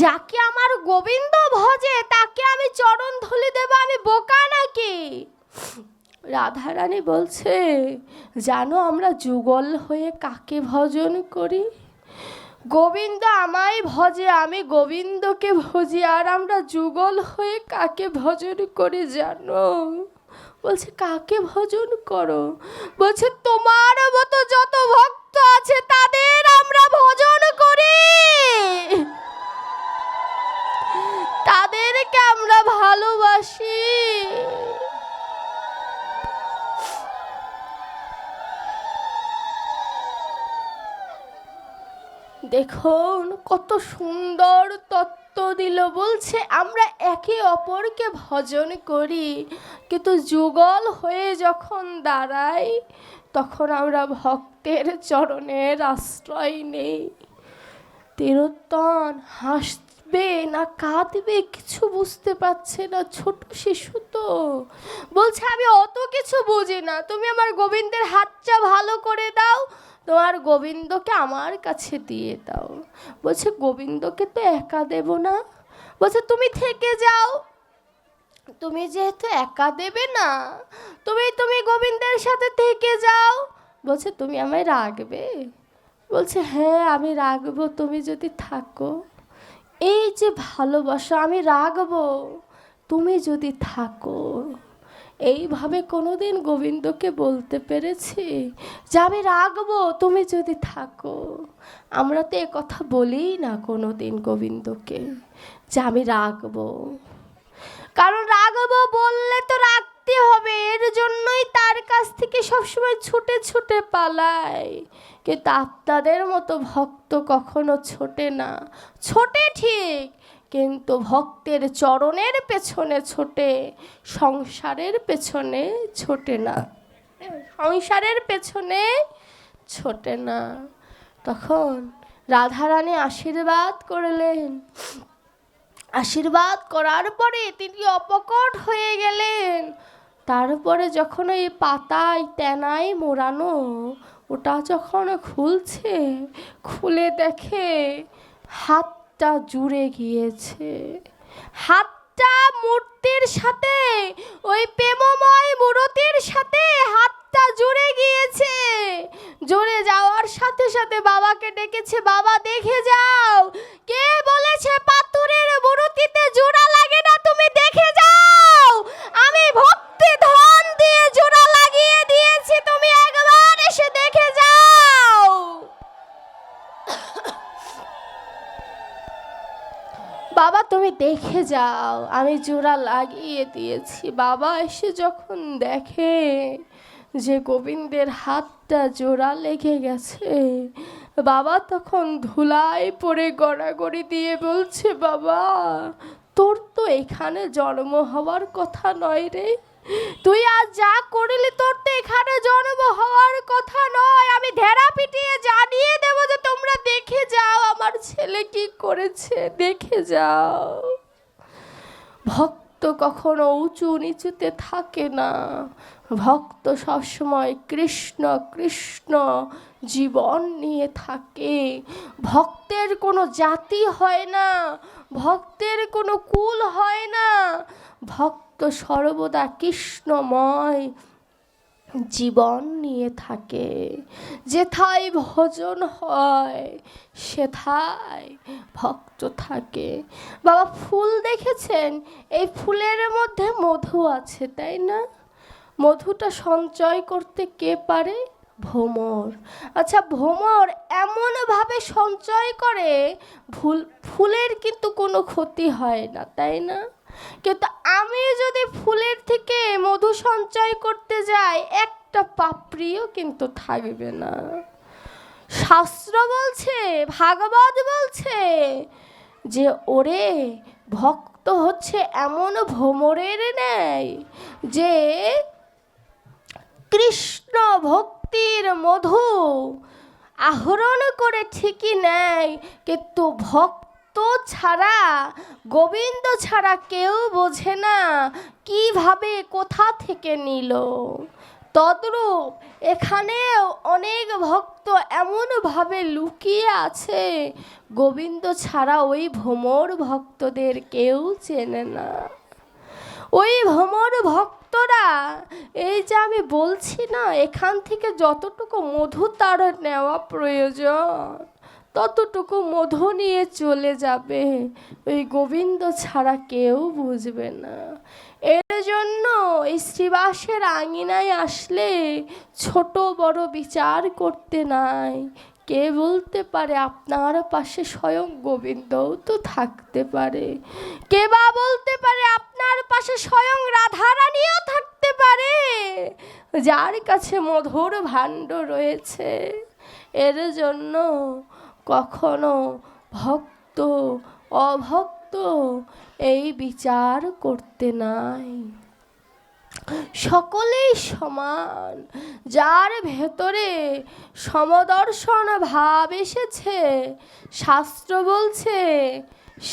যাকে আমার গোবিন্দ ভজে তাকে আমি চরণ ধুলি দেব, আমি বোকা নাকি? রাধারানী বলছে জানো আমরা যুগল হয়ে কাকে ভজন করি? গোবিন্দ আমায় ভজে, আমি গোবিন্দকে ভজি, আর আমরা যুগল হয়ে কাকে ভজন করি জানো? বলছে কাকে ভজন করো? বলছে তোমার মতো যত ভক্ত আছে তাদের আমরা ভজন করি, তাদেরকে আমরা ভালোবাসি। দেখুন কত সুন্দর তত্ত্ব দিল। বলছে আমরা একে অপরকে ভজন করি, কিন্তু যুগল হয়ে যখন দাঁড়াই তখন আমরা ভক্তের চরণের আশ্রয় নেই। তিরোত্তন হাসবে না কাঁদবে কিছু বুঝতে পারছে না, ছোট শিশু তো। বলছে আমি অত কিছু বুঝি না, তুমি আমার গোবিন্দের হাতটা ভালো করে দাও, তোমার গোবিন্দকে আমার কাছে দিয়ে দাও। বলছে গোবিন্দকে তো একা দেব না। বলছে তুমি থেকে যাও, তুমি যেহেতু একা দেবে না, তুমি গোবিন্দের সাথে থেকে যাও। বলছে তুমি আমায় রাখবে? বলছে হ্যাঁ আমি রাখবো, তুমি যদি থাকো। এই যে ভালোবাসা, আমি রাখবো তুমি যদি থাকো। এইভাবে কোনোদিন গোবিন্দকে বলতে পেরেছি যে আমি রাখবো তুমি যদি থাকো? আমরা তো এ কথা বলি না কোনোদিন গোবিন্দকে যে আমি রাখবো, কারণ রাখবো বললে তো রাখতে হবে, এর জন্যই তার কাছ থেকে সবসময় ছুটে ছুটে পালায়। কিন্তু আপনাদের মতো ভক্ত কখনো ছোটে না, ছোটে ঠিক কিন্তু ভক্তের চরণের পেছনে ছোটে, সংসারের পেছনে ছোটে না, সংসারের পেছনে ছোটে না। তখন রাধারানী আশীর্বাদ করলেন, আশীর্বাদ করার পরে তিনি অপকট হয়ে গেলেন। তারপরে যখন ওই পাতায় তেনায় মোড়ানো ওটা যখন খুলছে, খুলে দেখে হাতটা জুড়ে গিয়েছে। হাতটা মূর্তির সাথে, ওই প্রেমময় মূর্তির সাথে হাতটা জুড়ে গিয়েছে। জুড়ে যাওয়ার সাথে সাথে বাবাকে ডেকেছে, বাবা দেখে যাও, কে বলেছে পাথরের মূর্তিতে জোড়া লাগে না, তুমি দেখে যাও, আমি ভক্তি ধন দিয়ে জোড়া লাগিয়ে দিয়েছি, তুমি একবার এসে দেখে যাও। বাবা তুমি দেখে যাও, আমি জোড়া লাগিয়ে দিয়েছি। বাবা এসে যখন দেখে যে গোবিন্দের হাতটা জোড়া লেগে গেছে, বাবা তখন ধুলায় পড়ে গড়াগড়ি দিয়ে বলছে বাবা তোর তো এখানে জন্ম হওয়ার কথা নয় রে, তুই আজ যা করলি তোর তো এখানে জন্ম হওয়ার কথা নয়। আমি ঢেরা পিটিয়ে জানিয়ে দেব যে তোমরা দেখে যাও আমার ছেলে কি করেছে। দাও। ভক্ত কখনো উঁচু নিচুতে থাকে না, ভক্ত সবসময় কৃষ্ণ কৃষ্ণ জীবন নিয়ে থাকে। ভক্তের কোনো জাতি হয় না, ভক্তের কোনো কুল হয় না, ভক্ত সর্বদা কৃষ্ণময় জীবন নিয়ে থাকে। যেথায় ভজন হয় সেথায় ভক্ত থাকে। বাবা, ফুল দেখেছেন? এই ফুলের মধ্যে মধু আছে, তাই না? মধুটা সঞ্চয় করতে কে পারে? ভ্রমর। আচ্ছা, ভ্রমর এমনভাবে সঞ্চয় করে ফুলের কিন্তু কোনো ক্ষতি হয় না, তাই না? কিন্তু আমি যদি ফুলের থেকে মধু সঞ্চয় করতে যাই, একটা পাপড়িও কিন্তু থাকবে না। শাস্ত্র বলছে, ভাগবত বলছে যে ওরে ভক্ত হচ্ছে এমন ভ্রমরের ন্যায় যে কৃষ্ণ ভক্তির মধু আহরণ করে ঠিকই নেয়, কিন্তু ভক্ত ছাড়া, গোবিন্দ ছাড়া কেউ বোঝে না কিভাবে কোথা থেকে নিল। তদ্রূপ এখানেও অনেক ভক্ত এমনভাবে লুকিয়ে আছে, গোবিন্দ ছাড়া ওই ভ্রমর ভক্তদের কেউ চেনে না। ওই ভ্রমর ভক্তরা, এই যে আমি বলছি না, এখান থেকে যতটুকু মধু তার নেওয়া প্রয়োজন ততটুকু মধু নিয়ে চলে যাবে, ওই গোবিন্দ ছাড়া কেউ বুঝবে না। এর জন্য এই শ্রীবাসের আঙিনায় আসলে ছোট বড় বিচার করতে নাই। কে বলতে পারে আপনার পাশে স্বয়ং গোবিন্দও তো থাকতে পারে, কে বা বলতে পারে আপনার পাশে স্বয়ং রাধারানীও থাকতে পারে, যার কাছে মধুর ভাণ্ড রয়েছে। এর জন্য কখনো ভক্ত অভক্ত এই বিচার করতে নাই। সকলেই সমান। যার ভেতরে সমদর্শন ভাব এসেছে, শাস্ত্র বলছে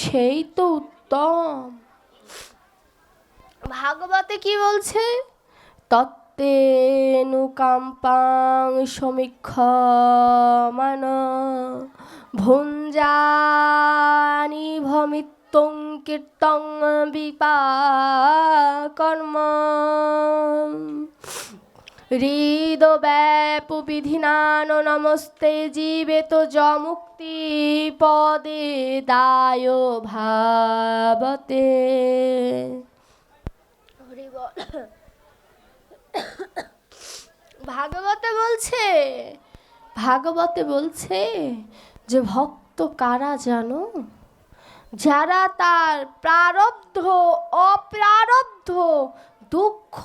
সেই তো উত্তম। ভাগবতে কি বলছে? তত্তেনুকাম্পাং সমীক্ষমান ভুঞ্জানি ভমিত্বং কীর্তং বিপাকর্ম হৃদব্যাপু বিধিনানো নমস্তে জীবেত যমুক্তি পদে দায় ভাবতে। ভাগবতে বলছে যে ভক্ত কারা জানো? যারা তার প্রারব্ধ অপ্রারব্ধ দুঃখ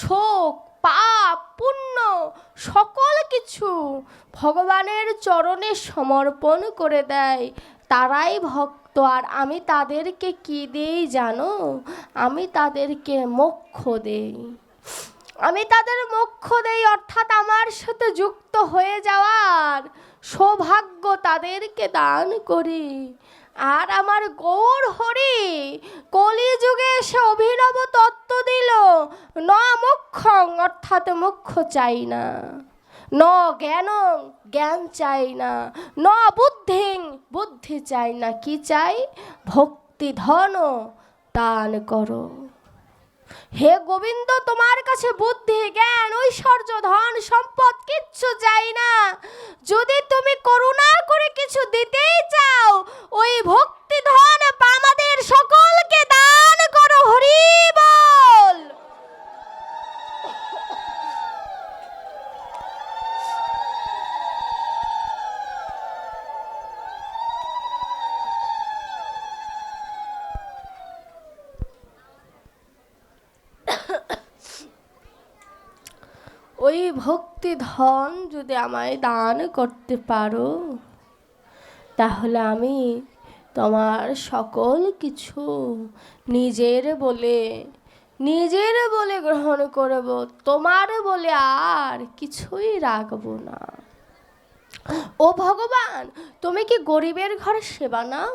শোক পাপ পুণ্য সকল কিছু ভগবানের চরণে সমর্পণ করে দেয়, তারাই ভক্ত। আর আমি তাদেরকে কি দেই জানো? আমি তাদেরকে মোক্ষ দেই। আমি তাদের মোক্ষ দেই, অর্থাৎ আমার সাথে যুক্ত হয়ে যাওয়ার সৌভাগ্য তাদেরকে দান করি। আর আমার গৌর হরি কলিযুগে এসে অভিনব তত্ত্ব দিল, ন মোক্ষং, অর্থাৎ মোক্ষ চাই না, ন জ্ঞানং, জ্ঞান চাই না, ন বুদ্ধিং, বুদ্ধি চাই না। কি চাই? ভক্তি ধন দান করো। হে গোবিন্দ, তোমার কাছে বুদ্ধি জ্ঞান ঐশ্বর্য ধন সম্পদ কিচ্ছু চাই না। যদি তুমি করুণা করে কিছু দিতেই চাও, ওই ভক্তি ধন আমাদের সকলকে দান করো। হরি বল। ওই ভক্তি ধন যদি আমায় দান করতে পারো, তাহলে আমি তোমার সকল কিছু নিজের বলে গ্রহণ করব, তোমার বলে আর কিছুই রাখবো না। ও ভগবান, তুমি কি গরিবের ঘরে সেবা নাও?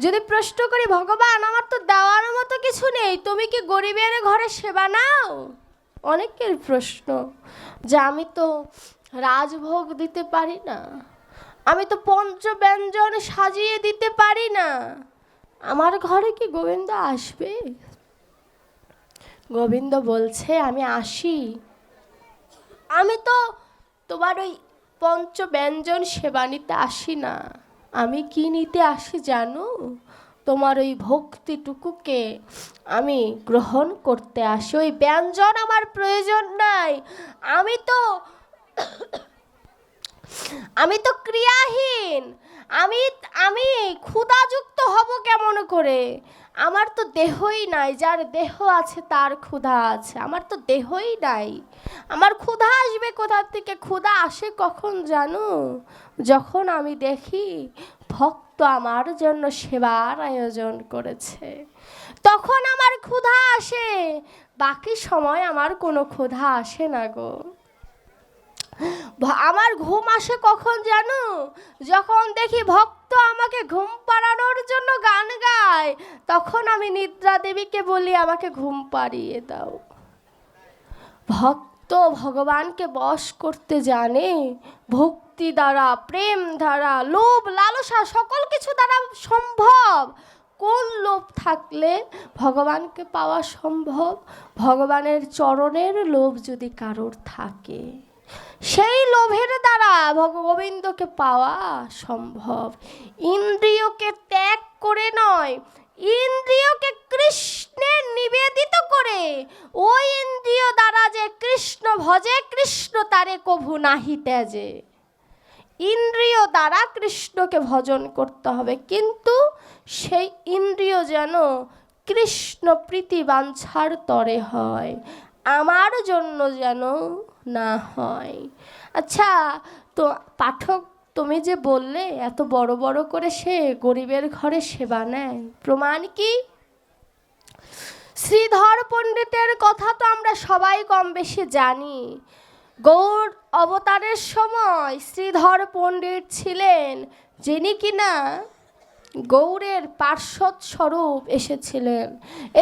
যদি প্রশ্ন করি ভগবান আমার তো দেওয়ার মতো কিছু নেই, তুমি কি গরিবের ঘরে সেবা নাও? অনেকের প্রশ্ন যে আমি তো রাজভোগ দিতে পারি না, আমি তো পঞ্চব্যঞ্জন সাজিয়ে দিতে পারি না, আমার ঘরে কি গোবিন্দ আসবে? গোবিন্দ বলছে আমি আসি। আমি তো তোমার ওই পঞ্চব্যঞ্জন সেবা নিতে আসি না, আমি কি নিতে আসি জানো? তোমার ওই ভক্তিটুকুকে আমি গ্রহণ করতে আসি। ওই ব্যঞ্জন আমার প্রয়োজন নাই। আমি তো আমি তো ক্রিয়াহীন। আমি আমি ক্ষুধাযুক্ত হব কেমন করে? আমার তো দেহই নাই। যার দেহ আছে তার ক্ষুধা আছে, আমার তো দেহই নাই। আমার ক্ষুধা আসবে কোথা থেকে? ক্ষুধা আসে কখন জানো? যখন আমি দেখি ভক্ত আমার জন্য সেবার আয়োজন করেছে, তখন আমার ক্ষুধা আসে। বাকি সময় আমার কোনো ক্ষুধা আসে না গো। আমার ঘুম আসে কখন জানো? যখন দেখি ভক্ত আমাকে ঘুম পাড়ানোর জন্য গান গায়, তখন আমি নিদ্রা দেবীকে বলি আমাকে ঘুম পাড়িয়ে দাও। ভক্ত ভগবানকে বশ করতে জানে ভক্তি দ্বারা, প্রেম দ্বারা, লোভ লালসা সকল কিছু দ্বারা সম্ভব। কোন লোভ থাকলে ভগবানকে পাওয়া সম্ভব? ভগবানের চরণের লোভ যদি কারোর থাকে, সেই লোভের দ্বারা গোবিন্দকে পাওয়া সম্ভব। ইন্দ্রিয়কে ত্যাগ করে নয়, ইন্দ্রিয়কে কৃষ্ণের নিবেদিত করে, ওই ইন্দ্রিয় দ্বারা যে কৃষ্ণ ভজে কৃষ্ণ তারে কভু নাহি ত্যাজে। ইন্দ্রিয় দ্বারা কৃষ্ণকে ভজন করতে হবে, কিন্তু সেই ইন্দ্রিয় যেন কৃষ্ণ প্রীতি বাঞ্ছার তরে হয়, আমার জন্য যেন না হয়। আচ্ছা, তো পাঠক তুমি যে বললে এত বড় বড় করে সে গরিবের ঘরে সেবা নেয়, প্রমাণ কি? শ্রীধর পণ্ডিতের কথা তো আমরা সবাই কম বেশি জানি। গৌর অবতারের সময় শ্রীধর পণ্ডিত ছিলেন, যিনি কিনা গৌরের পার্শ্বদ স্বরূপ এসেছিলেন।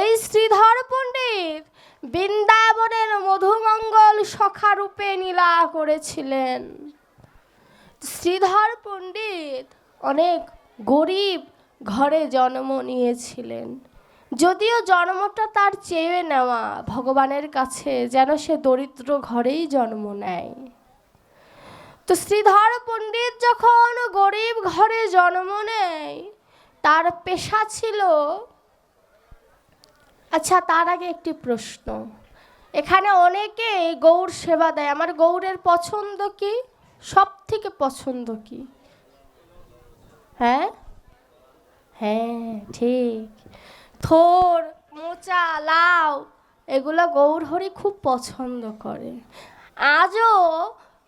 এই শ্রীধর পণ্ডিত বৃন্দাবনের মধুমঙ্গল সখারূপে লীলা করেছিলেন। শ্রীধর পণ্ডিত অনেক গরিব ঘরে জন্ম নিয়েছিলেন, যদিও জন্মটা তার চেয়ে নেওয়া ভগবানের কাছে, যেন সে দরিদ্র ঘরেই জন্ম নেয়। তো শ্রীধর পণ্ডিত যখন গরিব ঘরে জন্ম নেয়, তার পেশা ছিল, আচ্ছা তার আগে একটি প্রশ্ন, এখানে অনেকে গৌর সেবা দেয়, আমার গৌরের পছন্দ কি? সব থেকে পছন্দ কি? হ্যাঁ হ্যাঁ ঠিক, থোর মোচা লাউ এগুলো গৌর হরি খুব পছন্দ করে। আজও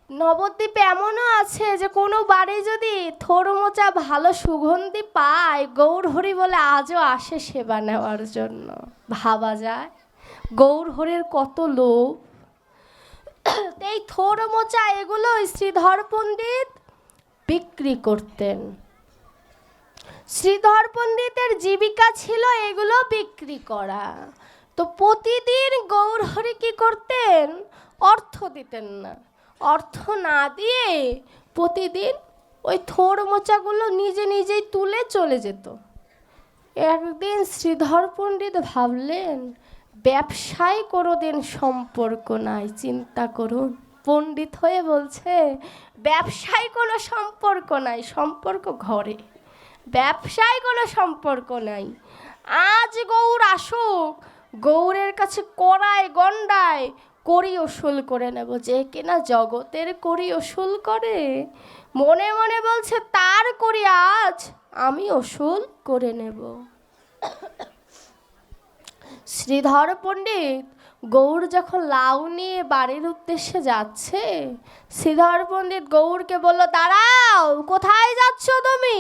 নবদ্বীপে এমনও আছে যে কোনো বাড়ি যদি থোর মোচা ভালো সুগন্ধি পায়, গৌর হরি বলে আজও আসে সেবা নেওয়ার জন্য। ভাবা যায় গৌর হরির কত লোভ। এই থোর মোচা এগুলো শ্রীধর পণ্ডিত বিক্রি করতেন। শ্রীধর পণ্ডিতের জীবিকা ছিল এগুলো বিক্রি করা। তো প্রতিদিন গৌর হরি কি করতেন? অর্থ দিতেন না। অর্থ না দিয়ে প্রতিদিন ওই থোর মোচাগুলো নিজে নিজেই তুলে চলে যেত। একদিন শ্রীধর পণ্ডিত ভাবলেন ব্যবসায় কোনোদিন সম্পর্ক নাই। চিন্তা করুন, পণ্ডিত হয়ে বলছে ব্যবসায় কোনো সম্পর্ক নাই, সম্পর্ক ঘরে, ব্যবসায় কোনো সম্পর্ক নাই। আজ গৌর আসুক, গৌরের কাছে কড়ায় গন্ডায় করি ওসুল করে নেব। যে কিনা জগতের করি ওসুল করে, মনে মনে বলছে তার করি আজ আমি ওসুল করে নেব। শ্রীধর পণ্ডিত গৌর যখন লাউ নিয়ে বাড়ির উদ্দেশ্যে যাচ্ছে, শ্রীধর পণ্ডিত গৌরকে বলল, দাঁড়াও, কোথায় যাচ্ছ তুমি?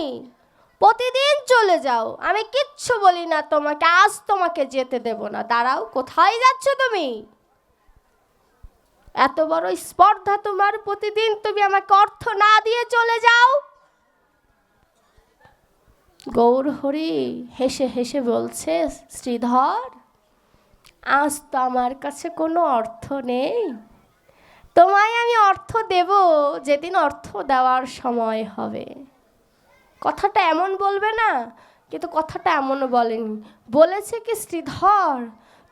প্রতিদিন চলে যাও, আমি কিচ্ছু বলি না তোমাকে, আজ তোমাকে যেতে দেব না, দাঁড়াও, কোথায় যাচ্ছ তুমি? এত বড় স্পর্ধা তোমার, প্রতিদিন তুমি আমাকে অর্থ না দিয়ে চলে যাও। গৌরহরি হেসে হেসে বলছে, শ্রীধর, আজ তো আমার কাছে কোনো অর্থ নেই, তোমায় আমি অর্থ দেব যেদিন অর্থ দেওয়ার সময় হবে। কথাটা এমন বলবে না, কিন্তু কথাটা এমনও বলেনি। বলেছে কি, শ্রীধর,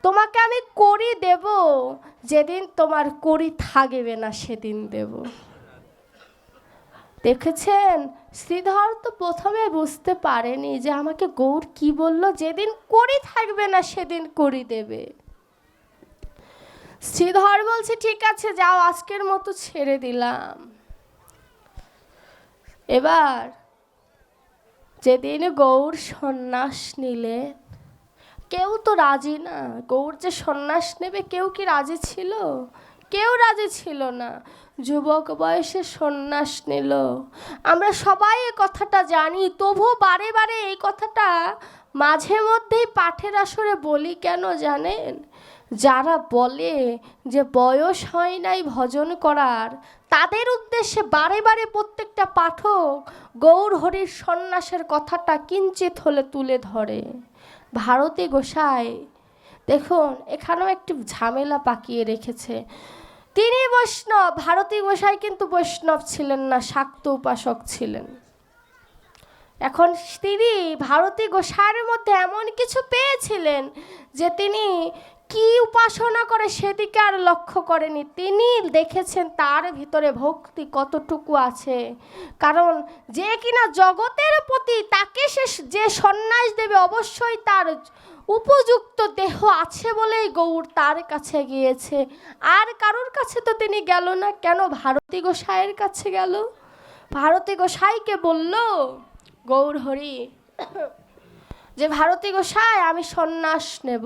তোমাকে আমি কড়ি দেব যেদিন তোমার কড়ি থাকবে না সেদিন দেব। দেখেছেন, শ্রীধর তো প্রথমে বুঝতে পারেনি যে আমাকে গৌর কি বলল, যেদিন কড়ি থাকবে না সেদিন কড়ি দেবে। শ্রীধর বলছে, ঠিক আছে যাও, আজকের মতো ছেড়ে দিলাম। এবার যেদিন গৌর সন্ন্যাস নিলে, কেউ তো রাজি না। গৌর যে সন্ন্যাস নেবে কেউ কি রাজি ছিল? কেউ রাজি ছিল না। যুবক বয়সে সন্ন্যাস নিল, আমরা সবাই এই কথাটা জানি। তবু বারে বারে এই কথাটা মাঝে মধ্যেই পাঠের আসরে বলি কেন জানেন? যারা বলে যে বয়স হয় নাই ভজন করার, তাদের উদ্দেশ্যে বারে বারে প্রত্যেকটা পাঠক গৌর হরির সন্ন্যাসের কথাটা কিঞ্চিত হলে তুলে ধরে। ভারতী গোসাই দেখুন, এখানেও একটি ঝামেলা পাকিয়ে রেখেছে। তিনি বৈষ্ণব, ভারতী গোসাই কিন্তু বৈষ্ণব ছিলেন না, শাক্ত উপাসক ছিলেন। এখন তিনি ভারতী গোসাইয়ের মধ্যে এমন কিছু পেয়েছিলেন যে তিনি কি উপাসনা করে সেদিকে আর লক্ষ্য করেনি। তিনি দেখেছেন তার ভিতরে ভক্তি কতটুকু আছে। কারণ যে কিনা জগতের প্রতি তাকে সে যে সন্ন্যাস দেবে, অবশ্যই তার উপযুক্ত দেহ আছে বলেই গৌর তার কাছে গিয়েছে। আর কারোর কাছে তো তিনি গেল না। কেন ভারতী গোসাইয়ের কাছে গেল? ভারতী গোসাইকে বলল গৌর হরি যে, ভারতী গোসাই আমি সন্ন্যাস নেব।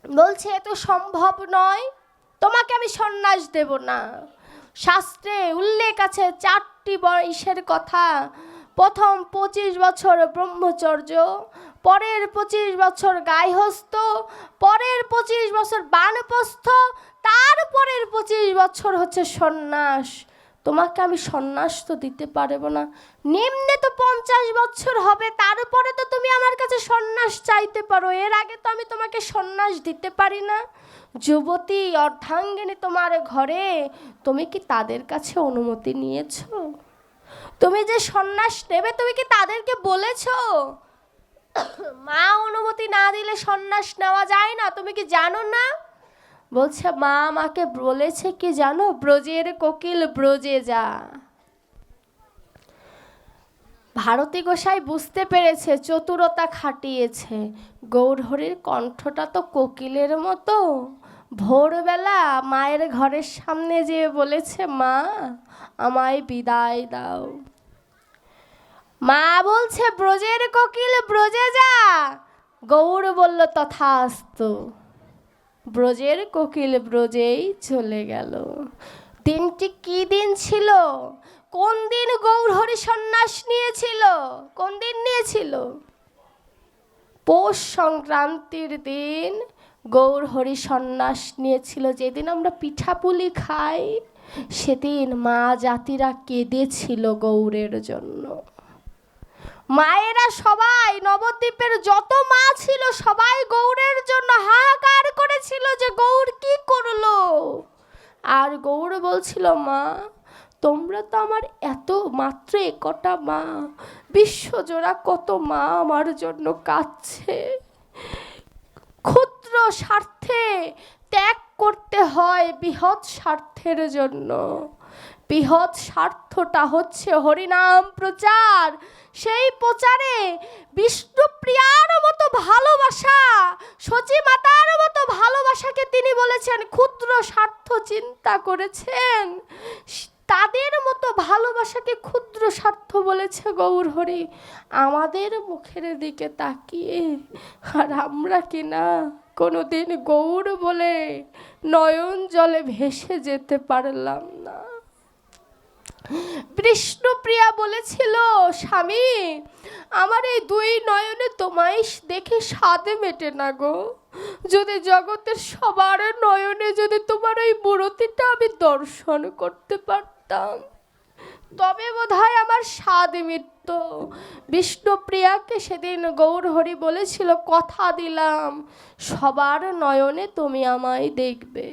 বলছে, এ তো সম্ভব নয়, তোমাকে আমি সন্ন্যাস দেব না। শাস্ত্রে উল্লেখ আছে 4টি বয়সের কথা। প্রথম 25 বছর ব্রহ্মচর্য, পরের 25 বছর গায়হস্থ, পরের 25 বছর বানপ্রস্থ, তারপরের 25 বছর হচ্ছে সন্ন্যাস। তোমাকে আমি সন্ন্যাস তো দিতে পারবো না। নিম্নে তো 50 বছর হবে, তারপরে তো তুমি আমার কাছে সন্ন্যাস চাইতে পারো, এর আগে তো আমি তোমাকে সন্ন্যাস দিতে পারি না। যুবতী অর্ধাঙ্গিনী তোমার ঘরে, তুমি কি তাদের কাছে অনুমতি নিয়েছো? তুমি যে সন্ন্যাস নেবে তুমি কি তাদেরকে বলেছো? মা অনুমতি না দিলে সন্ন্যাস নেওয়া যায় না, তুমি কি জানো না? বলছে, মা আমাকে বলেছে কি জানো, ব্রজের কোকিল ব্রজে যা। ভারতী গোসাই বুঝতে পেরেছে, চতুরতা খাটিয়েছে। গৌরহরির কণ্ঠটা তো কোকিলের মতো। ভোরবেলা মায়ের ঘরের সামনে যেয়ে বলেছে, মা আমায় বিদায় দাও। মা বলছে, ব্রজের কোকিল ব্রজে যা। গৌর বলল, তথাস্তু। ব্রজের কোকিল ব্রজেই চলে গেল। দিনটি কি দিন ছিল? কোন দিন গৌরহরি সন্ন্যাস নিয়েছিল? কোন দিন নিয়েছিল? পৌষ সংক্রান্তির দিন গৌরহরি সন্ন্যাস নিয়েছিল। যেদিন আমরা পিঠাপুলি খাই, সেদিন মা জাতিরা কেঁদেছিল গৌরের জন্য। মায়েরা সবাই, নবদ্বীপের যত মা ছিল সবাই গৌরের জন্য হাহাকার করেছিল যে গৌর কি করলো। আর গৌর বলছিল, মা তোমরা তো আমার এত মাত্র একটা মা, বিশ্বজোড়া কত মা আমার জন্য কাঁদছে। ক্ষুদ্র স্বার্থে ত্যাগ করতে হয় বৃহৎ স্বার্থের জন্য। বৃহৎ স্বার্থটা হচ্ছে হরিনাম প্রচার। সেই প্রচারে বিষ্ণুপ্রিয়ার মতো ভালোবাসা, সচী মাতার মতো ভালোবাসাকে তিনি বলেছেন ক্ষুদ্র স্বার্থ চিন্তা করেছেন। তাদের মতো ভালোবাসাকে ক্ষুদ্র স্বার্থ বলেছে গৌরহরি। আমাদের মুখের দিকে তাকিয়ে আর আমরা কিনা কোনোদিন গৌর বলে নয়ন জলে ভেসে যেতে পারলাম না। বিষ্ণুপ্রিয়া বলেছিল, স্বামী আমার এই 2 নয়নে তোমায় দেখে স্বাদে মেটে না গো। যদি জগতের সবার নয়নে যদি তোমার এই মূর্তিটা আমি দর্শন করতে পারতাম। তবে বোধহয় আমার স্বাদ মিটতো। বিষ্ণুপ্রিয়াকে সেদিন গৌরহরি বলেছিল, কথা দিলাম সবার নয়নে তুমি আমায় দেখবে।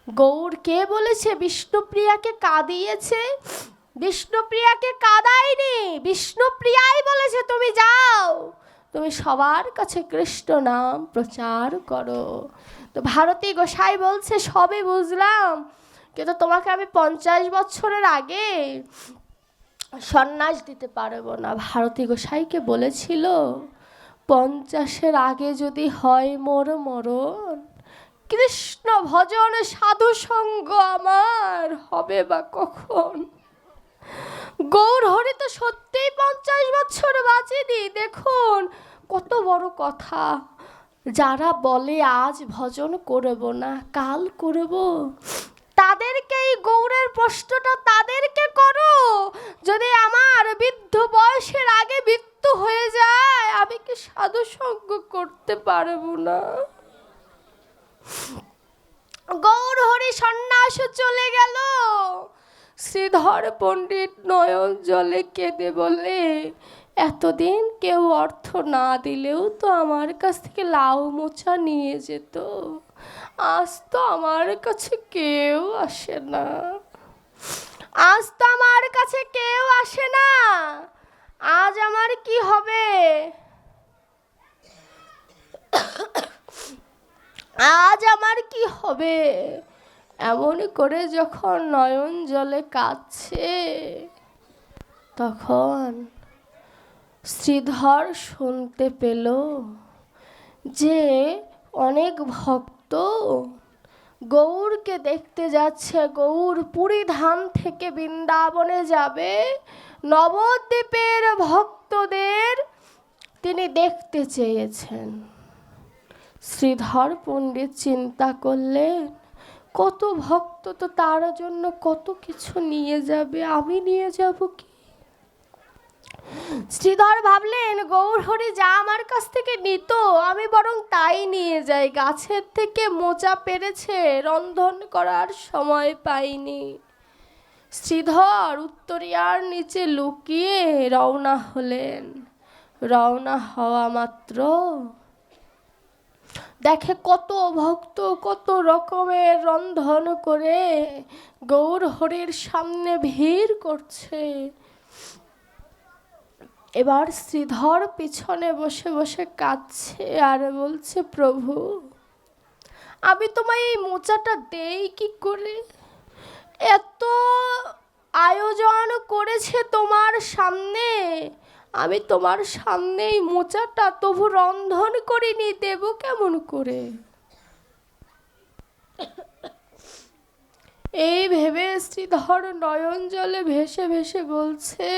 গৌর কে বলেছে বিষ্ণুপ্রিয়াকে কাঁদিয়েছে? বিষ্ণুপ্রিয়াকে কাঁদায়নি, বিষ্ণুপ্রিয়াই বলেছে তুমি যাও, তুমি সবার কাছে কৃষ্ণ নাম প্রচার করো। তো ভারতী গোসাই বলছে, সবই বুঝলাম, কিন্তু তোমাকে আমি 50 বছরের আগে সন্ন্যাস দিতে পারবো না। ভারতী গোসাইকে বলেছিল, 50-এর আগে যদি হয় মোর মরণ, কৃষ্ণ ভজন সাধু সঙ্গ আমার হবে বা কখন? গৌরহরি তো সত্যিই 50 বছর বাঁচেনি। দেখুন কত বড় কথা। যারা বলে আজ ভজন করব না, কাল করব, তাদেরকে এই গৌরের প্রশ্নটা তাদেরকে করো, যদি আমার বৃদ্ধ বয়সের আগে মৃত্যু হয়ে যায়, আমি কি সাধু সঙ্গ করতে পারবো না? গৌরহরি সন্ন্যাস চলে গেল। শ্রীধর পণ্ডিত নয়ন জলে কেঁদে বলে, এতদিন কেউ অর্থ না দিলেও তো আমার কাছ থেকে লাউ মোচা নিয়ে যেত, আজ তো আমার কাছে কেউ আসে না, আজ তো আমার কাছে কেউ আসে না, আজ আমার কি হবে? আজ আমার কি হবে? এমন করে যখন নয়ন জলে কাঁদছে, তখন শ্রীধর শুনতে পেল যে অনেক ভক্ত গৌরকে দেখতে যাচ্ছে। গৌর পুরী ধাম থেকে বৃন্দাবনে যাবে, নবদ্বীপের ভক্তদের তিনি দেখতে চেয়েছেন। শ্রীধর পণ্ডিত চিন্তা করলেন, কত ভক্ত তো তার জন্য কত কিছু নিয়ে যাবে, আমি নিয়ে যাব কি? শ্রীধর ভাবলেন, গৌরহরি যা আমার কাছ থেকে নিত আমি বরং তাই নিয়ে যাই। গাছের থেকে মোচা পেরেছে, রন্ধন করার সময় পাইনি। শ্রীধর উত্তরিয়ার নিচে লুকিয়ে রওনা হলেন। রওনা হওয়া মাত্র দেখে কত ভক্ত কত রকমের রন্ধন করে গৌরহরির সামনে ভিড় করছে। এবার শ্রীধর পিছনে বসে বসে কাঁদছে আর বলছে, প্রভু আমি তোমায় এই মোচাটা দেই কি করে? এত আয়োজন করেছে তোমার সামনে, আমি তোমার সামনে এই মোচাটা তবু রন্ধন করিনি, দেব কেমন করে? এই ভেবে শ্রীধর নয়ন জলে ভেসে ভেসে বলছে,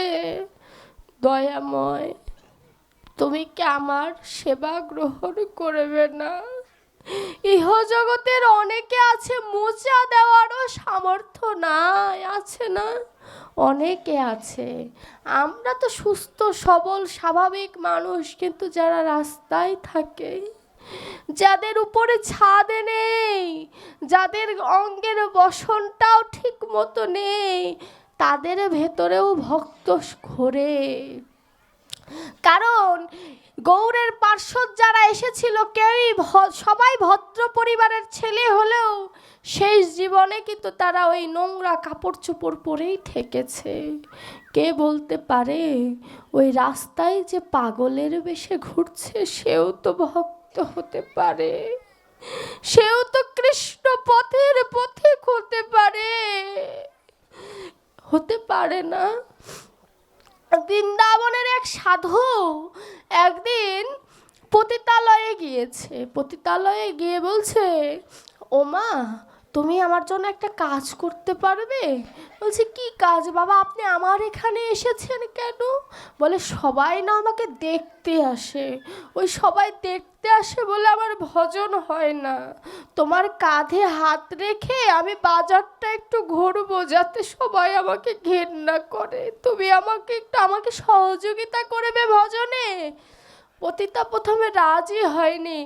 দয়াময় তুমি কি আমার সেবা গ্রহণ করবে না? ইহজগতের অনেকে আছে, মোচা দেওয়ারও সামর্থ্য নাই, আছে না? অনেকে আছে। আমরা তো সুস্থ সবল স্বাভাবিক মানুষ, কিন্তু যারা রাস্তায় থাকে, যাদের উপরে ছাদ নেই, যাদের অঙ্গের বসনটাও ঠিক মতো নেই, তাদের ভেতরেও ভক্ত ঘোরে। কারণ গৌরের পার্শ্বদ যারা এসেছিল কেউই সবাই ভদ্র পরিবারের ছেলে হলেও শেষ জীবনে কিন্তু তারা ওই নোংরা কাপড় চোপড় পরেই থেকেছে। কে বলতে পারে ওই রাস্তায় যে পাগলের বেশে ঘুরছে সেও তো ভক্ত হতে পারে, সেও তো কৃষ্ণ পথের পথিক হতে পারে, হতে পারে না? বৃন্দাবনের এক সাধু একদিন পতিতালয়ে গিয়েছে। পতিতালয়ে গিয়ে বলছে, ওমা তুমি আমার জন্য একটা কাজ করতে পারবে? বলছে, কি কাজ বাবা, আপনি আমার এখানে এসেছেন কেন? বলে, সবাই না আমাকে দেখতে আসে, ওই সবাই দেখতে আসে বলে আমার ভজন হয় না। তোমার কাঁধে হাত রেখে আমি বাজারটা একটু ঘুরবো, যাতে সবাই আমাকে ঘেন্না করে। তুমি আমাকে একটু আমাকে সহযোগিতা করবে ভজনে? পতিতা প্রথমে রাজি হয়নি,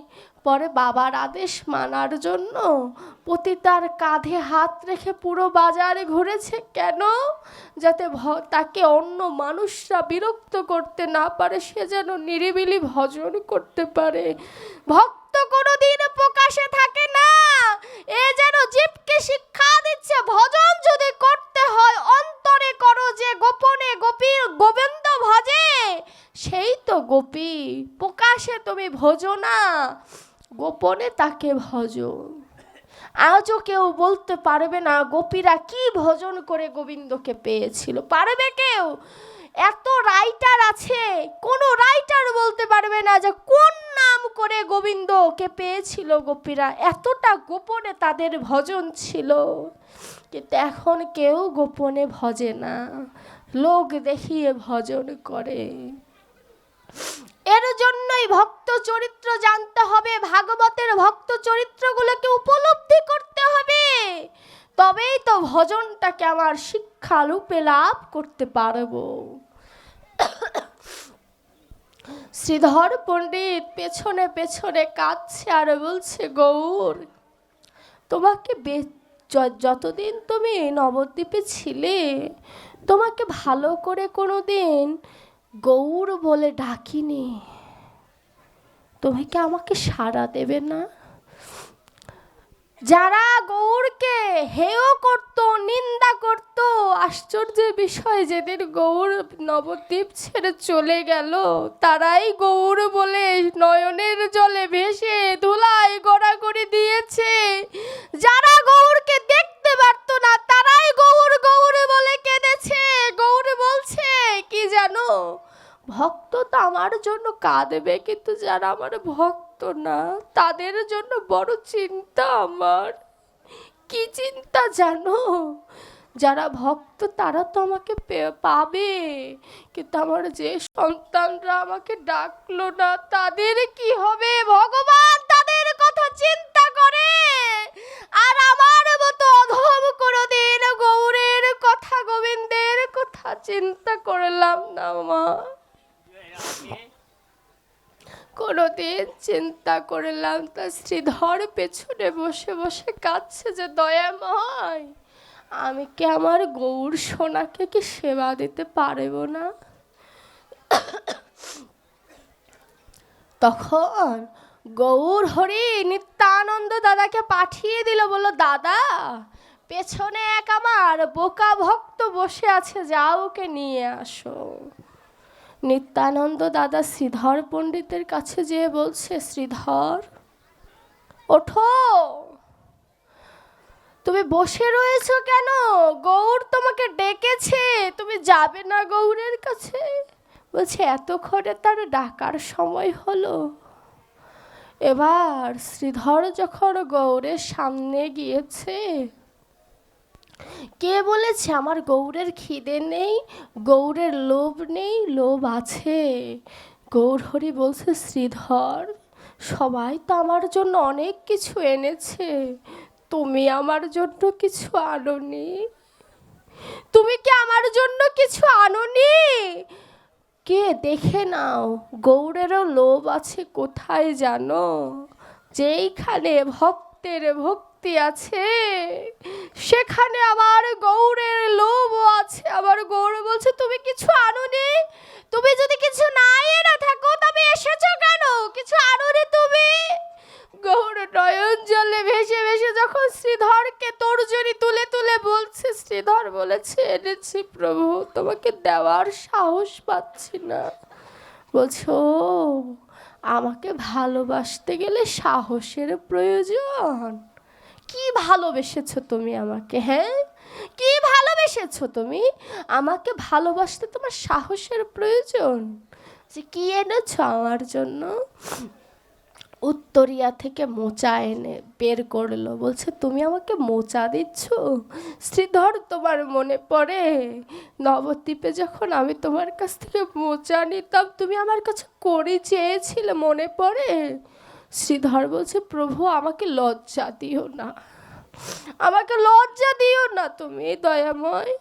পরে বাবার আদেশ মানার জন্য পতিতার কাঁধে হাত রেখে পুরো বাজারে ঘুরেছে। কেন? যাতে তাকে অন্য মানুষরা বিরক্ত করতে না পারে, সে যেন নিরিবিলি ভজন করতে পারে। ভক্ত কোনোদিন প্রকাশে থাকে না, এ যেন জীবকে শিক্ষা দিচ্ছে, ভজন যদি করতে হয় অন্তরে করো, যে গোপনে গোবিন্দ ভজে সেই তো গোপী। প্রকাশে তুমি ভজো না, গোপনে তাকে ভজো। আজও কেউ বলতে পারবে না গোপীরা কি ভজন করে গোবিন্দকে পেয়েছিল, পারবে কেউ? এত রাইটার আছে, কোনো রাইটার বলতে পারবে না যে কোন নাম করে গোবিন্দকে পেয়েছিল গোপীরা। এতটা গোপনে তাদের ভজন ছিল। কিন্তু এখন কেউ গোপনে ভজে না, লোক দেখিয়ে ভজন করে। এর জন্যই ভক্ত চরিত্র জানতে হবে, ভাগবতের ভক্ত চরিত্রগুলোকে উপলব্ধি করতে হবে, তবেই তো ভজনটাকে আমার শিক্ষারূপে লাভ করতে পারবো। শ্রীধর পণ্ডিত পেছনে পেছনে কাঁদছে আর বলছে, গৌর, তোমাকে যতদিন তুমি নবদ্বীপে ছিলে, তোমাকে ভালো করে কোনোদিন গৌর বলে ডাকিনি, তুমি কি আমাকে সাড়া দেবে না? যারা গৌরকে হেয় করত, নিন্দা করত, আশ্চর্যের বিষয় যেদিন গৌর নবদ্বীপ ছেড়ে চলে গেল, তারাই গৌর বলে নয়নের জলে ভেসে ধুলায় গড়াগড়ি দিয়েছে। যারা গৌরকে দেখতে পারত না, তারাই গৌর গৌর বলে কেঁদেছে। গৌর বলছে কি জানো, ভক্ত তো আমার জন্য কাঁদবে, কিন্তু যারা আমার ভক্ত না তাদের জন্য বড় চিন্তা আমার। কি চিন্তা জানো? যারা ভক্ত তারা তো আমাকে পাবে, কিন্তু আমার যে সন্তানরা আমাকে ডাকলো না, তাদের কি হবে? ভগবান তাদের কথা চিন্তা করে। আর আমার মতো অধম কোনোদিন গৌরের কথা, গোবিন্দের কথা চিন্তা করলাম না মা, কোনোদিন চিন্তা করলাম। তা শ্রীধর পেছনে বসে বসে কাঁদছে যে, দয়াময়, আমি কি আমার গৌর সোনাকে কি সেবা দিতে পারবো না? তখন গৌর হরি নিত্যানন্দ দাদাকে পাঠিয়ে দিল, বলল, দাদা, পেছনে এক আমার বোকা ভক্ত বসে আছে, যাও ওকে নিয়ে আসো। নিত্যানন্দ দাদা শ্রীধর পণ্ডিতের কাছে যেয়ে বলছে, শ্রীধর, ওঠো, তুমি বসে রয়েছো কেন? গৌর তোমাকে ডেকেছে, তুমি যাবে না গৌরের কাছে? বলছে, এতক্ষণে তার ডাকার সময় হলো। এবার শ্রীধর যখন গৌরের সামনে গিয়েছে, কে বলেছে আমার গৌরের খিদে নেই, গৌরের লোভ নেই? লোভ আছে। গৌর হরি বলছে, শ্রীধর, সবাই তো আমার জন্য অনেক কিছু এনেছে, তুমি আমার জন্য কিছু আনোনি? তুমি কি আমার জন্য কিছু আনোনি? কে দেখে নাও, গৌরেরও লোভ আছে কোথায় জানো? যেইখানে ভক্তের ভক্তি আছে, সেখানে আমার গৌরের লোভও আছে। আবার গৌর বলছে, তুমি কিছু আনোনি? তুমি যদি কিছু না এনে থাকো তবে এসেছো কেন? কিছু আনোনি তুমি? গৌর নয়ন জলে ভেসে ভেসে যখন শ্রীধরকে তর্জনী তুলে তুলে বলছে, শ্রীধর বলেছে, এনেছি প্রভু, তোমাকে দেওয়ার সাহস পাচ্ছি না। বলছো, আমাকে ভালোবাসতে গেলে সাহসের প্রয়োজন? কি ভালোবেসেছো তুমি আমাকে? হ্যাঁ, কি ভালোবেসেছো তুমি আমাকে? ভালোবাসতে তোমার সাহসের প্রয়োজন? যে কি এনেছো আমার জন্য? উত্তরিয়া থেকে মোচা এনে বের করলো, বলছে, তুমি আমাকে মোচা দিচ্ছ? শ্রীধর, তোমার মনে পড়ে নবদ্বীপে যখন আমি তোমার কাছ থেকে মোচা নিতাম, তুমি আমার কাছে করে চেয়েছিলে, মনে পড়ে? শ্রীধর বলছে, প্রভু, আমাকে লজ্জা দিও না, আমাকে লজ্জা দিও না তুমি, দয়াময়।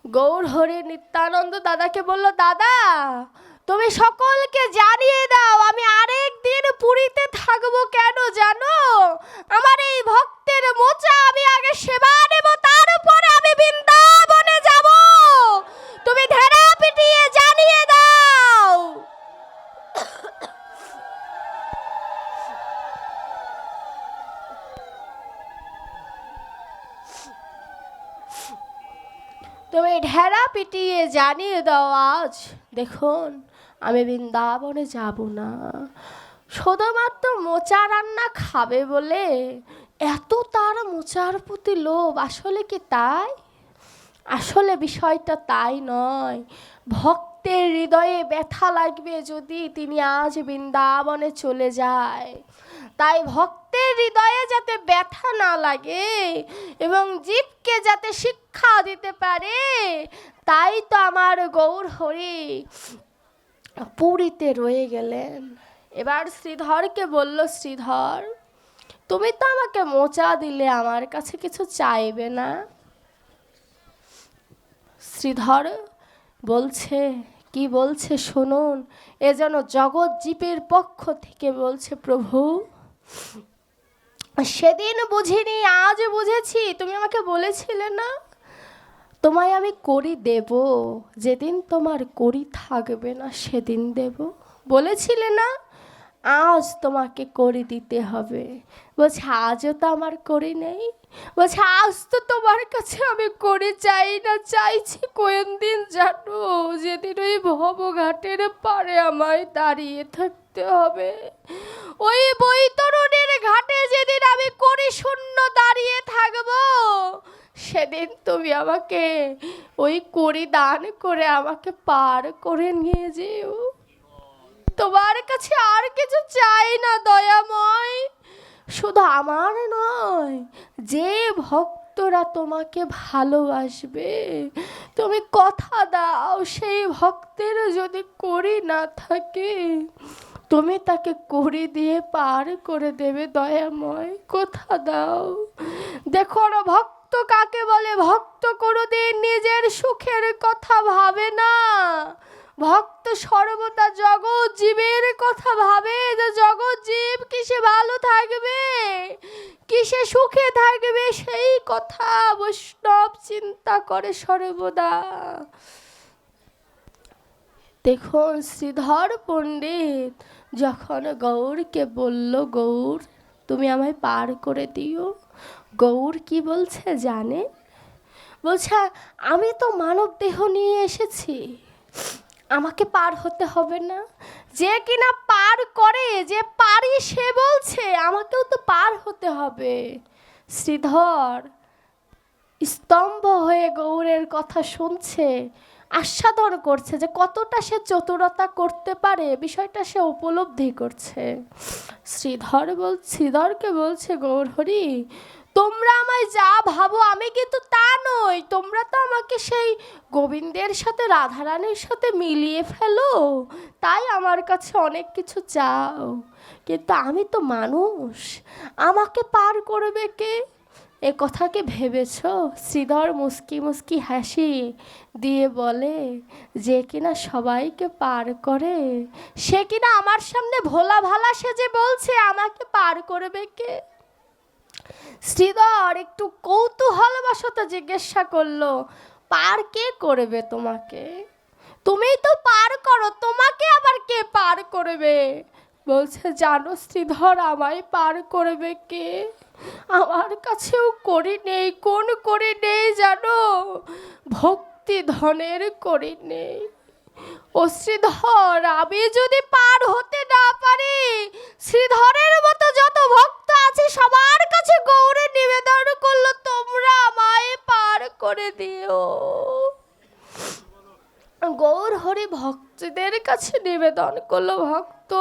গৌর হরি নিত্যানন্দ দাদাকে বলল, দাদা, তুমি সকলকে জানিয়ে দাও আমি আরেক দিন পুরীতে থাকবো। কেন জানো? আমার এই ভক্তের মোচা আমি আগে সেবা নেব, তারপরে আমি বৃন্দাবনে যাব। তুমি ঢেরা পিটিয়ে জানিয়ে দাও। তুমি ঢেরা পিটিয়ে জানিয়ে দাও আজ দেখুন আমি বৃন্দাবনে যাব না। শুধুমাত্র মোচা রান্না খাবে বলে এত তার মোচার প্রতি লোভ, আসলে কি তাই? আসলে বিষয়টা তাই নয়। ভক্তের হৃদয়ে ব্যথা লাগবে যদি তিনি আজ বৃন্দাবনে চলে যায়। তাই ভক্তের হৃদয়ে যাতে ব্যথা না লাগে এবং জীবকে যাতে শিক্ষা দিতে পারে, তাই তো আমার গৌর হরি পুরীতে রয়ে গেলেন। এবার শ্রীধরকে বলল, শ্রীধর তুমি তো আমাকে মোচা দিলে, আমার কাছে কিছু চাইবে না? শ্রীধর বলছে, কি বলছে শুনুন। এ যেন জগৎ জীবের পক্ষ থেকে বলছে, প্রভু সেদিন বুঝিনি আজ বুঝেছি। তুমি আমাকে বলেছিলে না তোমায় আমি করি দেব, যেদিন তোমার করি থাকবে না সেদিন দেব, বলেছিলে না? আজ তোমাকে করি দিতে হবে। বলছে আজও তো আমার করি নেই। বলছে আজ তো তোমার কাছে আমি করি চাই না, চাইছি কোন দিন জানো? যেদিন ওই ভবঘাটের পারে আমায় দাঁড়িয়ে থাকতে হবে। ওই বৈতরণীর ঘাটে যেদিন আমি করি শূন্য দাঁড়িয়ে থাকবো, সেদিন তুমি আমাকে ওই করি দান করে আমাকে পার করে নিয়ে যেও। তোমার কাছে আর কিছু চাই না দয়াময়। শুধু আমার নয়, যে ভক্তরা তোমাকে ভালোবাসবে তুমি কথা দাও, সেই ভক্তের যদি করি না থাকে তুমি তাকে করি দিয়ে পার করে দেবে দয়াময়, কথা দাও। দেখো না ভক্ত কাকে বলে? ভক্ত কোনোদিন নিজের সুখের কথা ভাবে না। ভক্ত সর্বদা জগৎ জীবের কথা ভাবে, যে জগৎ জীব কিসে ভালো থাকবে, কিসে সুখে থাকবে, সেই কথা বৈষ্ণব চিন্তা করে সর্বদা। দেখুন শ্রীধর পণ্ডিত যখন গৌরকে বলল, গৌর তুমি আমায় পার করে দিও, গৌর কি বলছে জানে? বলছে আমি তো মানব দেহ নিয়ে এসেছি, আমাকে পার হতে হবে না? যে কিনা পার করে, যে পারি, সে বলছে আমাকেও তো পার হতে হবে। শ্রীধর স্তম্ভ হয়ে গৌরের কথা শুনছে, আস্বাদন করছে যে কতটা সে চতুরতা করতে পারে, বিষয়টা সে উপলব্ধি করছে। শ্রীধরকে বলছে, গৌর হরি তোমরা আমায় যা ভাবো আমি কিন্তু তা নই। তোমরা তো আমাকে সেই গোবিন্দের সাথে রাধারানীর সাথে মিলিয়ে ফেলো, তাই আমার কাছে অনেক কিছু চাও, কিন্তু আমি তো মানুষ, আমাকে পার করবে কে? এ কথা কি ভেবেছ? শ্রীধর মুস্কি মুস্কি হাসি দিয়ে বলে, যে কিনা সবাইকে পার করে সে কিনা আমার সামনে ভোলা ভালা সেজে বলছে আমাকে পার করবে কে? শ্রীধর একটু কৌতূহলবশত জিজ্ঞাসা করলো, পার কে করবে তোমাকে? তুমি তো পার করো, তোমাকে আবার কে পার করবে? বলছে জানো শ্রীধর আমায় পার করবে কে? আমার কাছেও করি নেই। কোন করি নেই জানো? ভক্তি ধনের করি নেই। ও শ্রীধর আমি যদি পার হতে না পারি, শ্রীধরের মতো যত ভক্ত আছে সবার কাছে গৌরে নিবেদন করলো তোমরা আমায় পার করে দিও। গৌর হরি ভক্তদের কাছে নিবেদন করলো, ভক্ত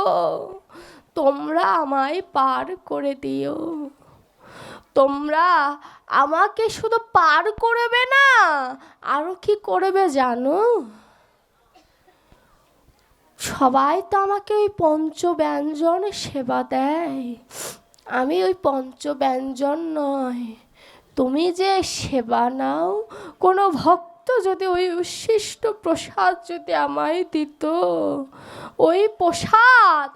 তোমরা আমায় পার করে দিও। তোমরা আমাকে শুধু পার করবে না, আরো কি করবে জানো? সবাই তো আমাকে ওই পঞ্চব্যঞ্জন সেবা দেয়, আমি ওই পঞ্চব্যঞ্জন নয়। তুমি যে সেবা নাও, কোনো ভক্ত ভক্ত যদি ওই উচ্ছিষ্ট প্রসাদ যদি আমায় দিত, ওই প্রসাদ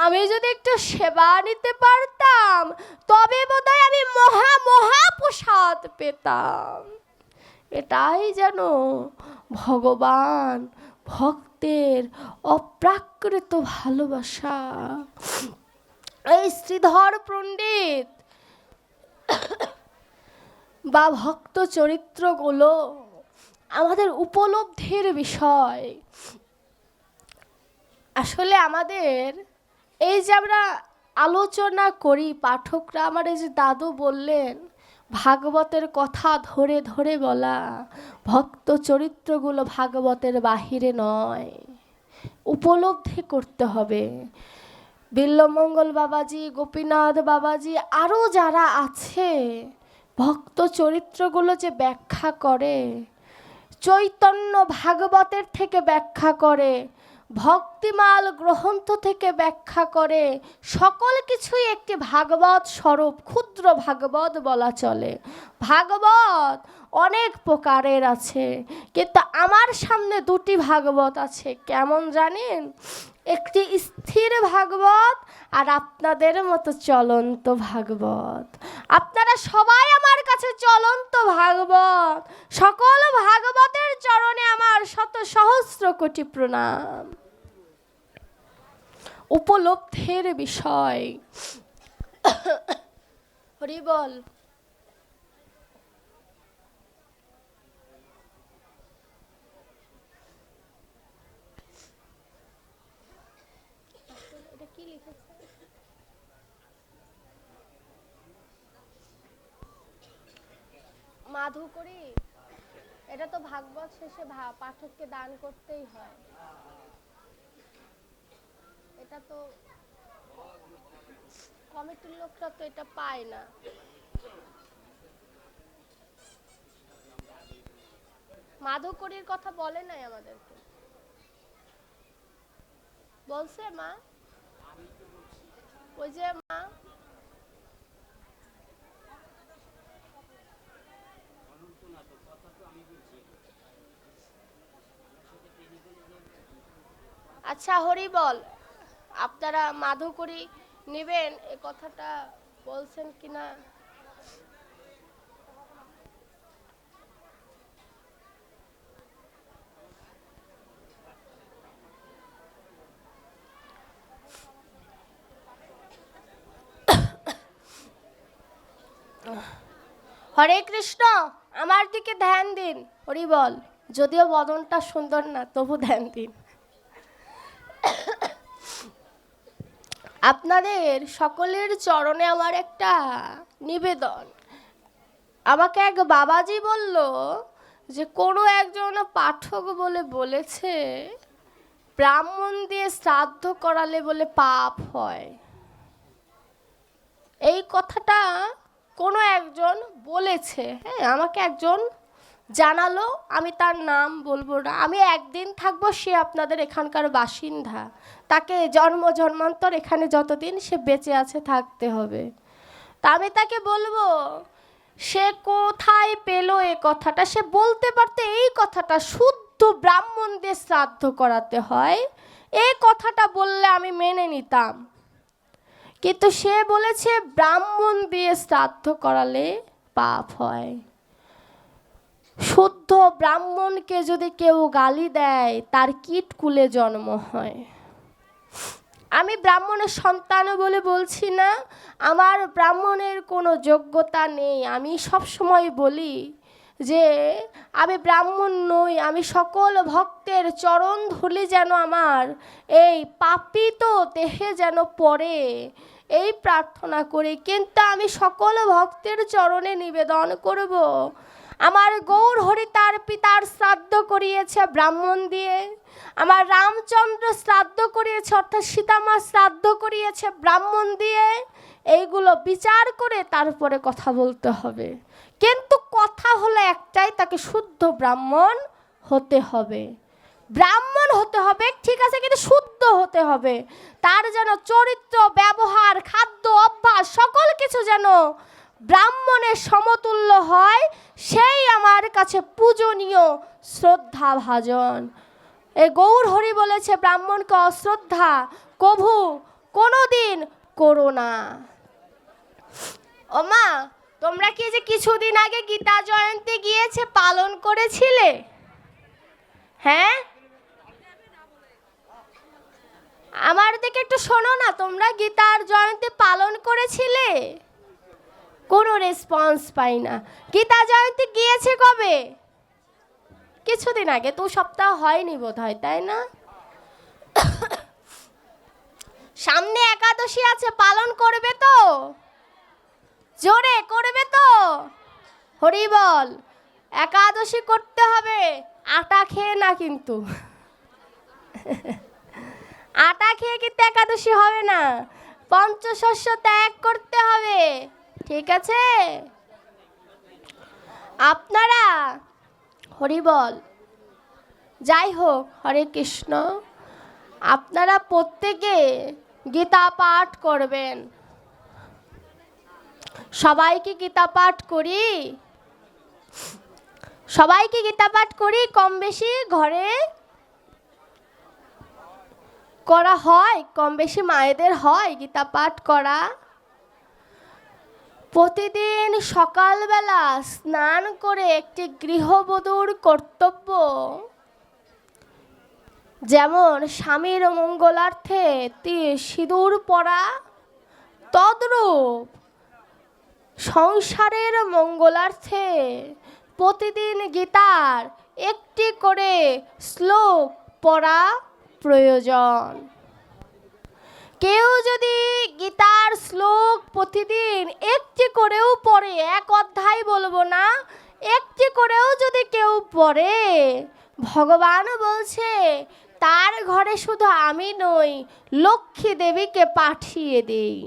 আমি যদি একটু সেবা নিতে পারতাম, তবে বোধহয় আমি মহা মহা প্রসাদ পেতাম। এটাই যেন ভগবান ভক্তের অপ্রাকৃত ভালোবাসা। এই শ্রীধর পণ্ডিত বা ভক্ত চরিত্রগুলো আমাদের উপলব্ধির বিষয়। আসলে আমাদের এই যে আমরা আলোচনা করি, পাঠকরা, আমার এই যে দাদু বললেন ভাগবতের কথা ধরে ধরে বলা, ভক্ত চরিত্রগুলো ভাগবতের বাহিরে নয়, উপলব্ধি করতে হবে। বিল্লমঙ্গল বাবাজি, গোপীনাথ বাবাজি, আরও যারা আছে, ভক্ত চরিত্রগুলো যে ব্যাখ্যা করে, চৈতন্য ভাগবতের থেকে ব্যাখ্যা করে, ভক্তিমাল গ্রন্থ থেকে ব্যাখ্যা করে, সকল কিছুই একটি ভাগবত স্বরূপ, ক্ষুদ্র ভাগবত বলা চলে। ভাগবত অনেক প্রকারের আছে, কিন্তু আমার সামনে দুটি ভাগবত আছে। কেমন জানেন? একটি স্থির ভাগবত আর আপনাদের মতো চলন্ত ভাগবত। আপনারা সবাই আমার কাছে চলন্ত ভাগবত। সকল ভাগবতের চরণে আমার শত সহস্র কোটি প্রণাম। উপলব্ধির বিষয়। হরি বল। মাধু করি, এটা তো ভাগবত শেষে পাঠককে দান করতেই হয়। এটা তো কমিটির লোকরা তো এটা পায় না। মাধুকরীর কথা বলে নাই আমাদেরকে, বলছে মা, ওই যে মা আচ্ছা হরি বল, আপনারা মাধুকরী নেবেন এ কথাটা বলছেন কিনা? হরে কৃষ্ণ, আমার দিকে ধ্যান দিন। হরি বল। যদিও বদনটা সুন্দর না, তবু ধ্যান দিন। আপনাদের সকলের চরণে আমার একটা নিবেদন। আমাকে এক বাবাজি বলল যে কোনো একজন পাঠক বলেছে ব্রাহ্মণ দিয়ে শ্রাদ্ধ করালে বলে পাপ হয়। এই কথাটা কোনো একজন বলেছে, হ্যাঁ, আমাকে একজন জানালো। আমি তার নাম বলবো না। আমি একদিন থাকবো, সে আপনাদের এখানকার বাসিন্দা। তাকে জন্ম জন্মান্তর এখানে যতদিন সে বেঁচে আছে থাকতে হবে। তা আমি তাকে বলবো সে কোথায় পেল এ কথাটা। সে বলতে পারতে এই কথাটা শুদ্ধ ব্রাহ্মণ দিয়ে শ্রাদ্ধ করাতে হয়, এই কথাটা বললে আমি মেনে নিতাম। কিন্তু সে বলেছে ব্রাহ্মণ দিয়ে শ্রাদ্ধ করালে পাপ হয়। শুদ্ধ ব্রাহ্মণকে যদি কেউ গালি দেয়, তার কীটকুলে জন্ম হয়। আমি ব্রাহ্মণের সন্তান বলে বলছি না, আমার ব্রাহ্মণের কোনো যোগ্যতা নেই। আমি সব সময় বলি যে আমি ব্রাহ্মণ নই, আমি সকল ভক্তের চরণ ধুলি যেন আমার এই পাপিত দেহে যেন পড়ে, এই প্রার্থনা করি। কিন্তু আমি সকল ভক্তের চরণে নিবেদন করব, আমার গৌর হরি তার পিতার শ্রাদ্ধ করিয়েছে ব্রাহ্মণ দিয়ে, আমার রামচন্দ্র শ্রাদ্ধ করিয়েছে, অর্থাৎ সীতামা শ্রাদ্ধ করিয়েছে ব্রাহ্মণ দিয়ে। এইগুলো বিচার করে তারপরে কথা বলতে হবে। কিন্তু কথা হলো একটাই, তাকে শুদ্ধ ব্রাহ্মণ হতে হবে। ব্রাহ্মণ হতে হবে, ঠিক আছে, কিন্তু শুদ্ধ হতে হবে। তার যেন চরিত্র, ব্যবহার, খাদ্য অভ্যাস সকল কিছু যেন ব্রাহ্মণের সমতুল্য হয়, সেই আমার ব্রাহ্মণের কাছে পূজনীয়, শ্রদ্ধা ভাজন। এই গৌর হরি বলেছে ব্রাহ্মণকে অশ্রদ্ধা কভু কোনোদিন করো না। ও মা, তোমরা কি যে কিছুদিন আগে গীতা জয়ন্তী গিয়েছে পালন করেছিলে? হ্যাঁ, আমার দিকে একটু শোনো না, তোমরা গীতার জয়ন্তী পালন করেছিলে? কোনো রেসপন্স পাই না। গীতা জয়ন্তী গিয়েছে কবে? কিছুদিন আগে, 2 সপ্তাহ হয়নি বোধ হয়, তাই না? সামনে একাদশী আছে, পালন করবে তো? জোরে করবে তো? হরি বল। একাদশী করতে হবে, আটা খেয়ে না কিন্তু। আটা খেয়ে কিন্তু একাদশী হবে না, পঞ্চশস্য ত্যাগ করতে হবে, ঠিক আছে? আপনারা হরি বল। যাই হোক, হরে কৃষ্ণ। আপনারা প্রত্যেকে গীতা পাঠ করবেন। সবাইকে গীতা পাঠ করি? সবাইকে গীতা পাঠ করি? কম বেশি ঘরে করা হয়, কম বেশি মায়েদের হয় গীতা পাঠ করা। প্রতিদিন সকালবেলা স্নান করে একটি গৃহবধূর কর্তব্য, যেমন স্বামীর মঙ্গলার্থে সিঁদুর পরা, তদ্রূপ সংসারের মঙ্গলার্থে প্রতিদিন গীতার একটি করে শ্লোক পড়া প্রয়োজন। কেউ যদি গীতার শ্লোক প্রতিদিন একটি করেও পড়ে, 1 অধ্যায় বলবো না, একটি করেও যদি কেউ পড়ে, ভগবান বলছে তার ঘরে শুধু আমি নই, লক্ষ্মী দেবীকে পাঠিয়ে দেই।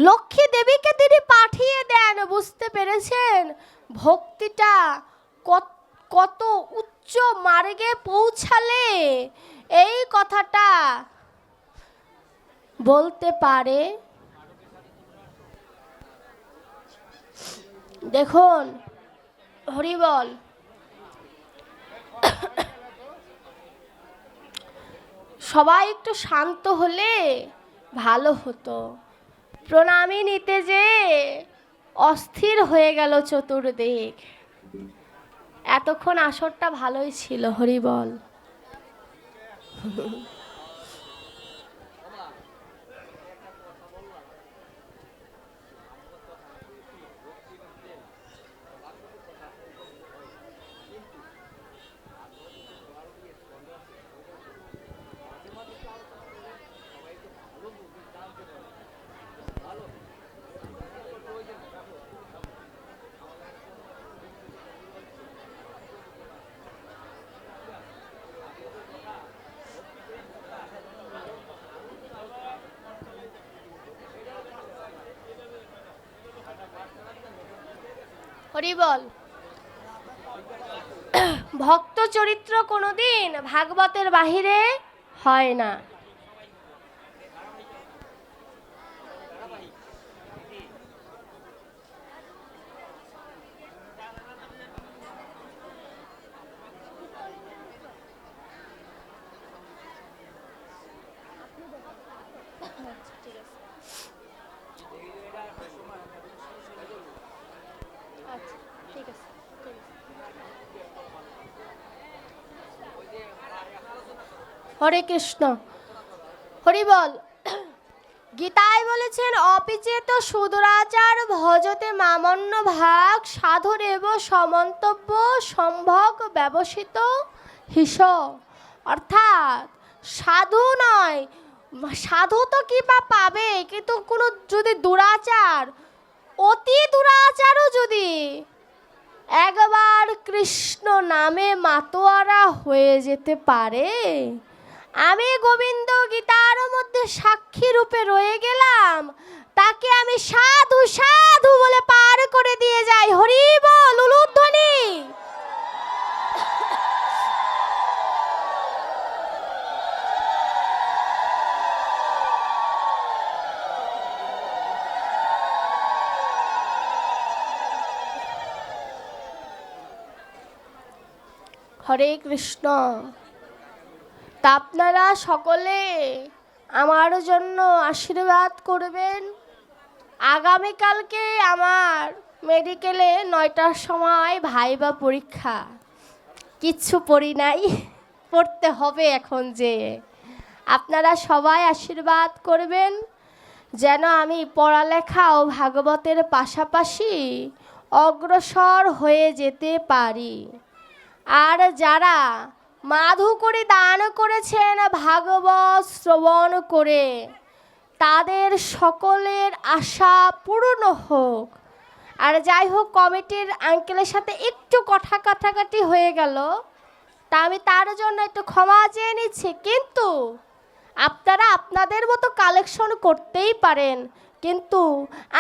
লক্ষ্মী দেবীকে তিনি পাঠিয়ে দেন। বুঝতে পেরেছেন ভক্তিটা কত উচ্চ মার্গে পৌঁছালে এই কথাটা বলতে পারে? দেখুন হরি বল। সবাই একটু শান্ত হলে ভালো হতো। প্রণামী নিতে যে অস্থির হয়ে গেল চতুর্দিক। এতক্ষণ আসরটা ভালোই ছিল, হরি বল। হরি বল। ভক্ত চরিত্র কোনোদিন ভাগবতের বাহিরে হয় না। হরে কৃষ্ণ। হরি বল। গীতায় বলেছেন অপিচেত সুদুরাচার ভজতে মামন্য ভাগ সাধুরেব সমন্তব্য সম্ভগ ব্যবসিত হিস। অর্থাৎ সাধু নয়, সাধু তো কি বা পাবে, কিন্তু কোনো যদি দুরাচার, অতি দুরাচারও যদি একবার কৃষ্ণ নামে মাতোয়ারা হয়ে যেতে পারে, আমি গোবিন্দ গীতার মধ্যে সাক্ষী রূপে রয়ে গেলাম, তাকে আমি সাধু সাধু বলে পার করে দিয়ে যাই। হরি বল, উলুধ্বনি। হরে কৃষ্ণ। তা আপনারা সকলে আমার জন্য আশীর্বাদ করবেন। আগামীকালকে আমার মেডিকেলে 9টার সময় ভাইবা পরীক্ষা। কিচ্ছু পড়ি নাই, পড়তে হবে এখন যে। আপনারা সবাই আশীর্বাদ করবেন যেন আমি পড়ালেখা ও ভাগবতের পাশাপাশি অগ্রসর হয়ে যেতে পারি। আর যারা মাধু করে দান করেছেন ভাগবত শ্রবণ করে, তাদের সকলের আশা পূর্ণ হোক। আর যাই হোক, কমিটির আঙ্কেলের সাথে একটু কথা কাটাকাটি হয়ে গেল, তা আমি তার জন্য একটু ক্ষমা চেয়ে নিচ্ছি। কিন্তু আপনারা আপনাদের মতো কালেকশন করতেই পারেন, কিন্তু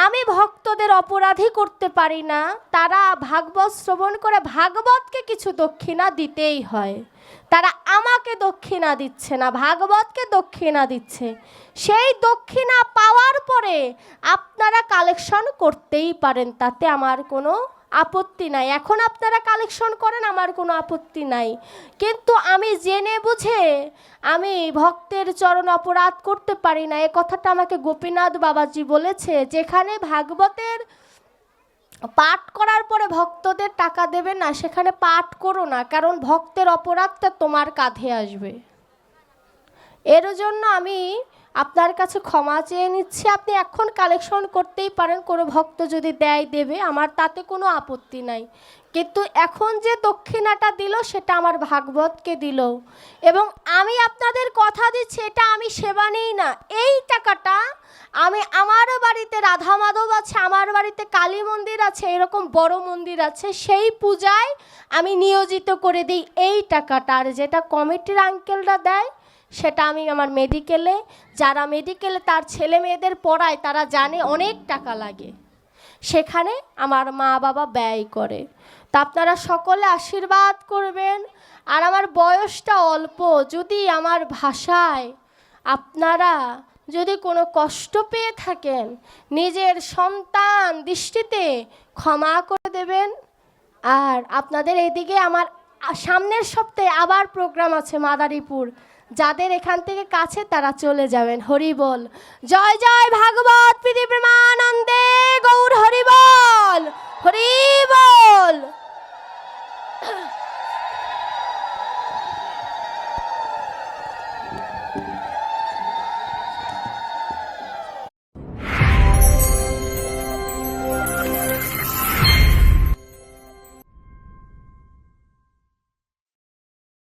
আমি ভক্তদের অপরাধী করতে পারি না। তারা ভাগবত শ্রবণ করে ভাগবতকে কিছু দক্ষিণা দিতেই হয়। তারা আমাকে দক্ষিণা দিচ্ছে না, ভাগবতকে দক্ষিণা দিচ্ছে। সেই দক্ষিণা পাওয়ার পরে আপনারা কালেকশন করতেই পারেন, তাতে আমার কোনো আপত্তি নাই। এখন আপনারা কালেকশন করেন, আমার কোনো আপত্তি নাই। কিন্তু আমি জেনে বুঝে আমি ভক্তের চরণ অপরাধ করতে পারি না। এ কথাটা আমাকে গোপীনাথ বাবাজি বলেছে। যেখানে ভাগবতের পাঠ করার পরে ভক্তদের টাকা দেবে না, সেখানে পাঠ করো না, কারণ ভক্তের অপরাধটা তোমার কাঁধে আসবে। এর জন্য আমি আপনার কাছে ক্ষমা চেয়ে নিচ্ছি। আপনি এখন কালেকশন করতেই পারেন, কোনো ভক্ত যদি দেয় দেবে, আমার তাতে কোনো আপত্তি নাই। কিন্তু এখন যে দক্ষিণাটা দিল সেটা আমার ভাগবতকে দিল। এবং আমি আপনাদের কথা দিচ্ছি, এটা আমি সেবা নিই না। এই টাকাটা আমি আমারও বাড়িতে রাধা মাধব আছে, আমার বাড়িতে কালী মন্দির আছে, এরকম বড় মন্দির আছে, সেই পূজায় আমি নিয়োজিত করে দিই এই টাকাটা। আর যেটা কমিটির আঙ্কেলরা দেয় সেটা আমি আমার মেডিকেলে, যারা মেডিকেলে তার ছেলে মেয়েদের পড়ায়, তারা জানে অনেক টাকা লাগে, সেখানে আমার মা বাবা ব্যয় করে। তা আপনারা সকলে আশীর্বাদ করবেন। আর আমার বয়সটা অল্প, যদি আমার ভাষায় আপনারা যদি কোনো কষ্ট পেয়ে থাকেন, নিজের সন্তান দৃষ্টিতে ক্ষমা করে দেবেন। আর আপনাদের এদিকে আমার সামনের সপ্তাহে আবার প্রোগ্রাম আছে মাদারীপুর, যাদের এখান থেকে কাছে তারা চলে যাবেন। হরি বল, জয় জয় ভাগবত প্রীতি প্রেমানন্দে গৌর হরি বল, হরি বল।